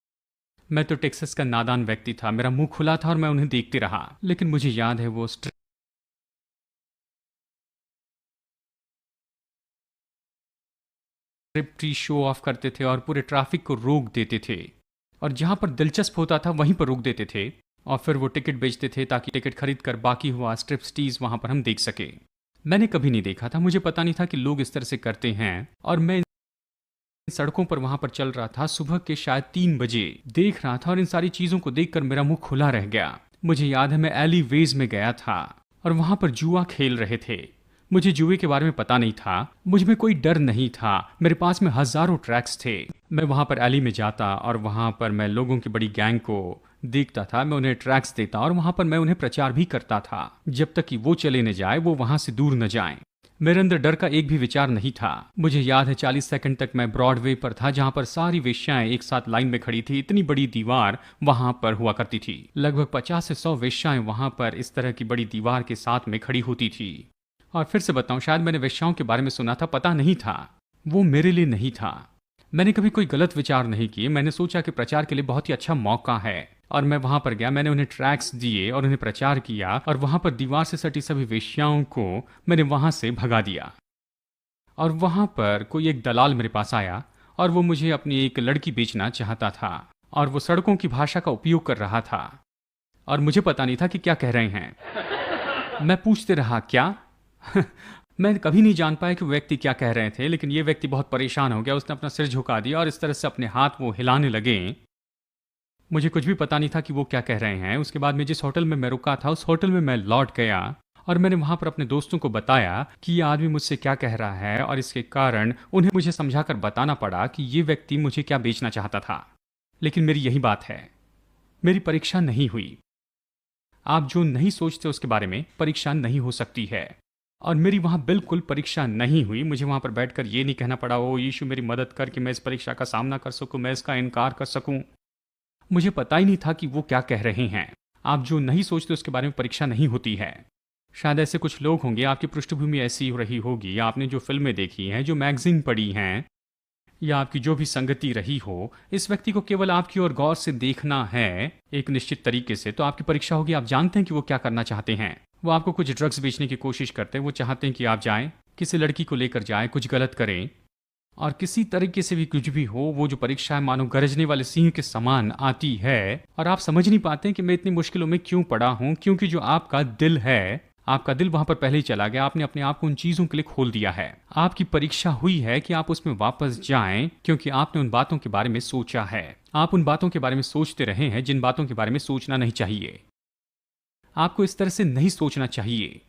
मैं तो टेक्सास का नादान व्यक्ति था, मेरा मुंह खुला था, और मैं उन्हें देखते रहा। लेकिन मुझे याद है, वो स्ट्रिप्टी शो ऑफ करते थे, और पूरे ट्रैफिक को रोक देते थे, और जहाँ पर दिलचस्प होता था वहीं पर रोक देते थे, और फिर वो टिकट बेचते थे ताकि टिकट खरीद कर बाकी हुआ स्ट्रिप्टीज वहाँ पर हम देख सके। मैंने कभी नहीं देखा था, मुझे पता नहीं था कि लोग इस तरह से करते हैं, और मैं सड़कों पर वहां पर चल रहा था, सुबह के शायद 3 बजे देख रहा था, और इन सारी चीजों को देखकर मेरा मुंह खुला रह गया। मुझे याद है, मैं एली वेज में गया था, और वहां पर जुआ खेल रहे थे। मुझे जुए के बारे में पता नहीं था, मुझ में कोई डर नहीं था, मेरे पास में हजारों ट्रैक्स थे। मैं वहां पर एली में जाता, और वहां पर मैं लोगों की बड़ी गैंग को देखता था, मैं उन्हें ट्रैक्स देता, और वहां पर मैं उन्हें प्रचार भी करता था, जब तक कि वो चले न जाए, वो वहां से दूर न जाएं। मेरे अंदर डर का एक भी विचार नहीं था। मुझे याद है, 40 सेकंड तक मैं ब्रॉडवे पर था, जहां पर सारी वेश्याएं एक साथ लाइन में खड़ी थी। इतनी बड़ी दीवार वहां पर हुआ करती थी, लगभग 50 से 100 वेश्याएं वहां पर इस तरह की बड़ी दीवार के साथ में खड़ी होती थी। और फिर से बताऊं, शायद मैंने वेश्याओं के बारे में सुना था, पता नहीं था, वो मेरे लिए नहीं था। मैंने कभी कोई गलत विचार नहीं किए। मैंने सोचा कि प्रचार के लिए बहुत ही अच्छा मौका है, और मैं वहां पर गया। मैंने उन्हें ट्रैक्स दिए और उन्हें प्रचार किया, और वहां पर दीवार से सटी सभी वेश्याओं को मैंने वहां से भगा दिया। और वहां पर कोई एक दलाल मेरे पास आया, और वो मुझे अपनी एक लड़की बेचना चाहता था, और वो सड़कों की भाषा का उपयोग कर रहा था, और मुझे पता नहीं था कि क्या कह रहे हैं। मैं पूछते रहा, क्या? मैं कभी नहीं जान पाया कि वो व्यक्ति क्या कह रहे थे, लेकिन ये व्यक्ति बहुत परेशान हो गया। उसने अपना सिर झुका दिया, और इस तरह से अपने हाथ वो हिलाने लगे। मुझे कुछ भी पता नहीं था कि वो क्या कह रहे हैं। उसके बाद में जिस होटल में मैं रुका था, उस होटल में मैं लौट गया, और मैंने वहां पर अपने दोस्तों को बताया कि ये आदमी मुझसे क्या कह रहा है, और इसके कारण उन्हें मुझे समझाकर बताना पड़ा कि ये व्यक्ति मुझे क्या बेचना चाहता था। लेकिन मेरी यही बात है, मेरी परीक्षा नहीं हुई। आप जो नहीं सोचते उसके बारे में, परीक्षा नहीं हो सकती है। और मेरी वहां बिल्कुल परीक्षा नहीं हुई। मुझे वहां पर बैठकर ये नहीं कहना पड़ा, ओ यीशु मेरी मदद कर कि मैं इस परीक्षा का सामना कर सकूं, मैं इसका इनकार कर सकूं। मुझे पता ही नहीं था कि वो क्या कह रहे हैं। आप जो नहीं सोचते उसके बारे में परीक्षा नहीं होती है। शायद ऐसे कुछ लोग होंगे, आपकी पृष्ठभूमि ऐसी हो रही होगी, या आपने जो फिल्में देखी हैं, जो मैगजीन पढ़ी हैं, या आपकी जो भी संगति रही हो, इस व्यक्ति को केवल आपकी ओर गौर से देखना है एक निश्चित तरीके से, तो आपकी परीक्षा होगी। आप जानते हैं कि वो क्या करना चाहते हैं। वो आपको कुछ ड्रग्स बेचने की कोशिश करते हैं। वो चाहते हैं कि आप जाएं, किसी लड़की को लेकर जाएं, कुछ गलत करें, और किसी तरीके से भी कुछ भी हो, वो जो परीक्षा है मानो गरजने वाले सिंह के समान आती है और आप समझ नहीं पाते कि मैं इतनी मुश्किलों में क्यों पड़ा हूं, क्योंकि जो आपका दिल है, आपका दिल वहां पर पहले ही चला गया। आपने अपने आप को उन चीजों के लिए खोल दिया है। आपकी परीक्षा हुई है कि आप उसमें वापस जाएं, क्योंकि आपने उन बातों के बारे में सोचा है। आप उन बातों के बारे में सोचते रहे हैं जिन बातों के बारे में सोचना नहीं चाहिए। आपको इस तरह से नहीं सोचना चाहिए।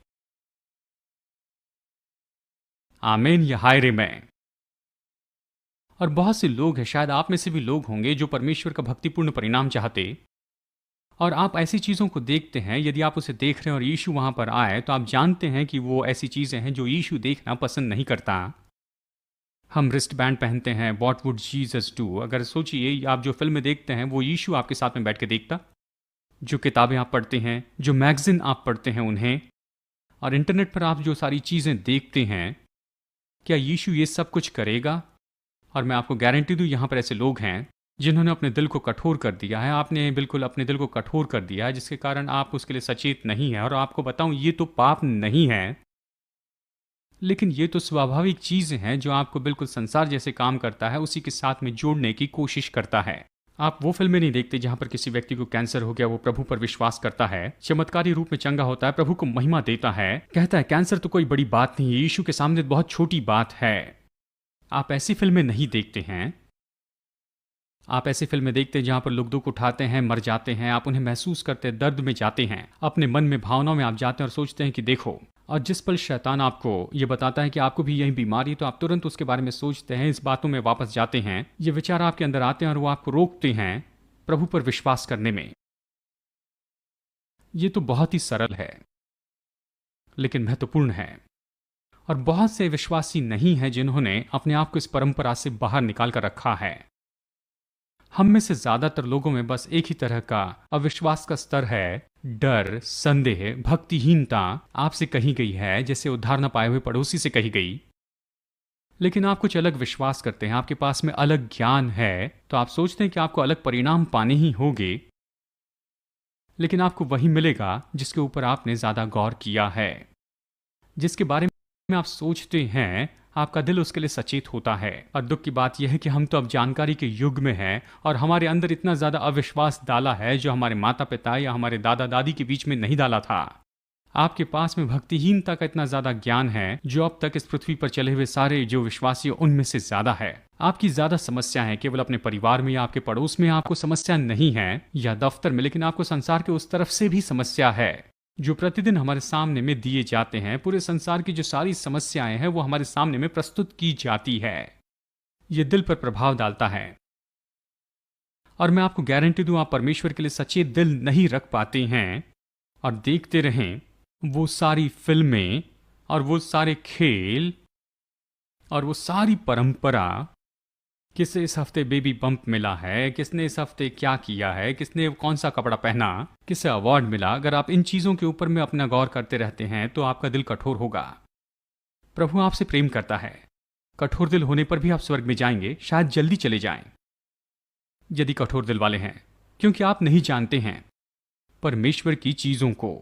आमीन या हाय रे मैं। और बहुत से लोग हैं, शायद आप में से भी लोग होंगे, जो परमेश्वर का भक्तिपूर्ण परिणाम चाहते, और आप ऐसी चीज़ों को देखते हैं। यदि आप उसे देख रहे हैं और यीशु वहां पर आए, तो आप जानते हैं कि वो ऐसी चीज़ें हैं जो यीशु देखना पसंद नहीं करता। हम रिस्ट बैंड पहनते हैं, वॉट वुड जीसस डू। अगर सोचिए, आप जो फिल्में देखते हैं वो यीशु आपके साथ में बैठ के देखता। जो किताबें आप पढ़ते हैं, जो मैगजीन आप पढ़ते हैं उन्हें, और इंटरनेट पर आप जो सारी चीज़ें देखते हैं, क्या यीशु ये सब कुछ करेगा? और मैं आपको गारंटी दूं, यहाँ पर ऐसे लोग हैं जिन्होंने अपने दिल को कठोर कर दिया है। आपने बिल्कुल अपने दिल को कठोर कर दिया है, जिसके कारण आप उसके लिए सचेत नहीं है। और आपको बताऊं, ये तो पाप नहीं है, लेकिन ये तो स्वाभाविक चीज़ें हैं जो आपको बिल्कुल संसार जैसे काम करता है, उसी के साथ में जोड़ने की कोशिश करता है। आप वो फिल्में नहीं देखते जहां पर किसी व्यक्ति को कैंसर हो गया, वो प्रभु पर विश्वास करता है, चमत्कारी रूप में चंगा होता है, प्रभु को महिमा देता है, कहता है कैंसर तो कोई बड़ी बात नहीं है, यीशु के सामने बहुत छोटी बात है। आप ऐसी फिल्में नहीं देखते हैं। आप ऐसी फिल्में देखते हैं जहां पर लोग दुख उठाते हैं, मर जाते हैं, आप उन्हें महसूस करते हैं, दर्द में जाते हैं, अपने मन में, भावनाओं में आप जाते हैं और सोचते हैं कि देखो। और जिस पल शैतान आपको ये बताता है कि आपको भी यही बीमारी, तो आप तुरंत उसके बारे में सोचते हैं, इस बातों में वापस जाते हैं। ये विचार आपके अंदर आते हैं और वो आपको रोकते हैं प्रभु पर विश्वास करने में। ये तो बहुत ही सरल है, लेकिन महत्वपूर्ण है। और बहुत से विश्वासी नहीं हैं जिन्होंने अपने आप को इस परंपरा से बाहर निकाल कर रखा है। हम में से ज्यादातर लोगों में बस एक ही तरह का अविश्वास का स्तर है, डर, संदेह, भक्तिहीनता आपसे कही गई है, जैसे उद्धार न पाए हुए पड़ोसी से कही गई। लेकिन आप कुछ अलग विश्वास करते हैं, आपके पास में अलग ज्ञान है, तो आप सोचते हैं कि आपको अलग परिणाम पाने ही होंगे, लेकिन आपको वही मिलेगा जिसके ऊपर आपने ज्यादा गौर किया है, जिसके बारे में आप सोचते हैं, आपका दिल उसके लिए सचेत होता है। और दुख की बात यह है कि हम तो अब जानकारी के युग में हैं और हमारे अंदर इतना ज्यादा अविश्वास डाला है जो हमारे माता पिता या हमारे दादा दादी के बीच में नहीं डाला था। आपके पास में भक्तिहीनता का इतना ज्यादा ज्ञान है जो अब तक इस पृथ्वी पर चले हुए सारे जो विश्वासी उनमें से ज्यादा है। आपकी ज्यादा समस्या है केवल अपने परिवार में या आपके पड़ोस में आपको समस्या नहीं है, या दफ्तर में, लेकिन आपको संसार के उस तरफ से भी समस्या है जो प्रतिदिन हमारे सामने में दिए जाते हैं। पूरे संसार की जो सारी समस्याएं हैं वो हमारे सामने में प्रस्तुत की जाती है। ये दिल पर प्रभाव डालता है। और मैं आपको गारंटी दूं, आप परमेश्वर के लिए सच्चे दिल नहीं रख पाते हैं और देखते रहें वो सारी फिल्में और वो सारे खेल और वो सारी परंपरा। किसे इस हफ्ते बेबी बम्प मिला है, किसने इस हफ्ते क्या किया है, किसने कौन सा कपड़ा पहना, किसे अवार्ड मिला, अगर आप इन चीजों के ऊपर में अपना गौर करते रहते हैं तो आपका दिल कठोर होगा। प्रभु आपसे प्रेम करता है। कठोर दिल होने पर भी आप स्वर्ग में जाएंगे, शायद जल्दी चले जाएं यदि कठोर दिल वाले हैं, क्योंकि आप नहीं जानते हैं परमेश्वर की चीजों को।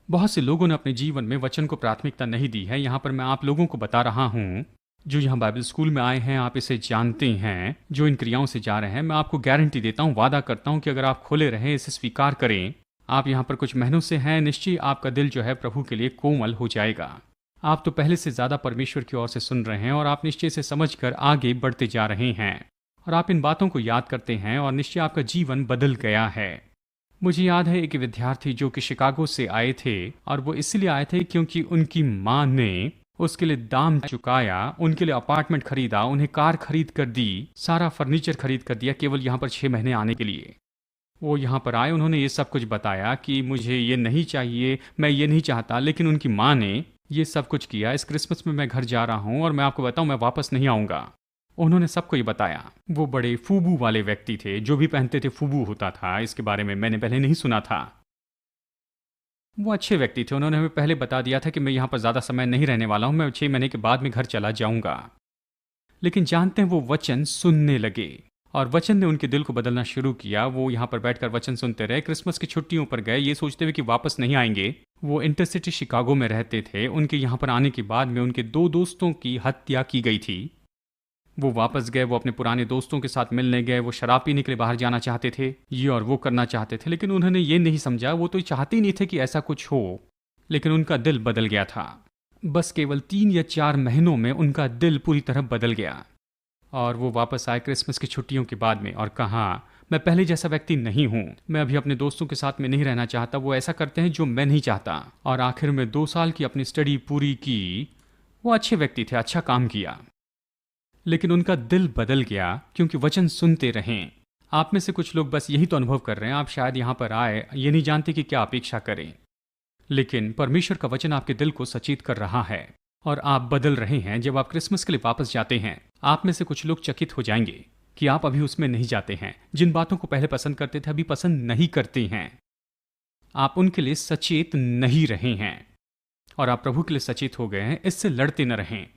बहुत से लोगों ने अपने जीवन में वचन को प्राथमिकता नहीं दी है। यहां पर मैं आप लोगों को बता रहा हूं जो यहाँ बाइबल स्कूल में आए हैं, आप इसे जानते हैं, जो इन क्रियाओं से जा रहे हैं। मैं आपको गारंटी देता हूँ, वादा करता हूँ कि अगर आप खुले रहें, इसे स्वीकार करें, आप यहाँ पर कुछ महीनों से हैं, निश्चय आपका दिल जो है प्रभु के लिए कोमल हो जाएगा। आप तो पहले से ज्यादा परमेश्वर की ओर से सुन रहे हैं और आप निश्चय से समझकर आगे बढ़ते जा रहे हैं और आप इन बातों को याद करते हैं और निश्चय आपका जीवन बदल गया है। मुझे याद है एक विद्यार्थी जो कि शिकागो से आए थे और वो इसलिए आए थे क्योंकि उनकी माँ ने उसके लिए दाम चुकाया, उनके लिए अपार्टमेंट खरीदा, उन्हें कार खरीद कर दी, सारा फर्नीचर खरीद कर दिया केवल यहाँ पर 6 महीने आने के लिए। वो यहाँ पर आए, उन्होंने ये सब कुछ बताया कि मुझे ये नहीं चाहिए, मैं ये नहीं चाहता, लेकिन उनकी माँ ने ये सब कुछ किया। इस क्रिसमस में मैं घर जा रहा हूँ और मैं आपको बताऊँ मैं वापस नहीं आऊँगा। उन्होंने सबको ये बताया। वो बड़े फूबू वाले व्यक्ति थे, जो भी पहनते थे फूबू होता था। इसके बारे में मैंने पहले नहीं सुना था। वो अच्छे व्यक्ति थे, उन्होंने हमें पहले बता दिया था कि मैं यहाँ पर ज़्यादा समय नहीं रहने वाला हूँ, मैं 6 महीने के बाद में घर चला जाऊँगा। लेकिन जानते हैं वो वचन सुनने लगे और वचन ने उनके दिल को बदलना शुरू किया। वो यहाँ पर बैठकर वचन सुनते रहे, क्रिसमस की छुट्टियों पर गए, ये सोचते हुए कि वापस नहीं आएंगे। वो इंटरसिटी शिकागो में रहते थे। उनके यहाँ पर आने के बाद में उनके 2 दोस्तों की हत्या की गई थी। वो वापस गए, वो अपने पुराने दोस्तों के साथ मिलने गए, वो शराब पीने के लिए बाहर जाना चाहते थे, ये और वो करना चाहते थे, लेकिन उन्होंने ये नहीं समझा, वो तो चाहते ही नहीं थे कि ऐसा कुछ हो, लेकिन उनका दिल बदल गया था। बस केवल 3 या 4 महीनों में उनका दिल पूरी तरह बदल गया और वो वापस आए क्रिसमस की छुट्टियों के बाद में और कहा, मैं पहले जैसा व्यक्ति नहीं हूं, मैं अभी अपने दोस्तों के साथ में नहीं रहना चाहता, वो ऐसा करते हैं जो मैं नहीं चाहता। और आखिर में 2 साल की अपनी स्टडी पूरी की। वो अच्छे व्यक्ति थे, अच्छा काम किया, लेकिन उनका दिल बदल गया क्योंकि वचन सुनते रहें। आप में से कुछ लोग बस यही तो अनुभव कर रहे हैं, आप शायद यहां पर आए ये नहीं जानते कि क्या अपेक्षा करें, लेकिन परमेश्वर का वचन आपके दिल को सचेत कर रहा है और आप बदल रहे हैं। जब आप क्रिसमस के लिए वापस जाते हैं, आप में से कुछ लोग चकित हो जाएंगे कि आप अभी उसमें नहीं जाते हैं। जिन बातों को पहले पसंद करते थे, अभी पसंद नहीं करते हैं। आप उनके लिए सचेत नहीं रहे हैं और आप प्रभु के लिए सचेत हो गए हैं। इससे लड़ते न रहें।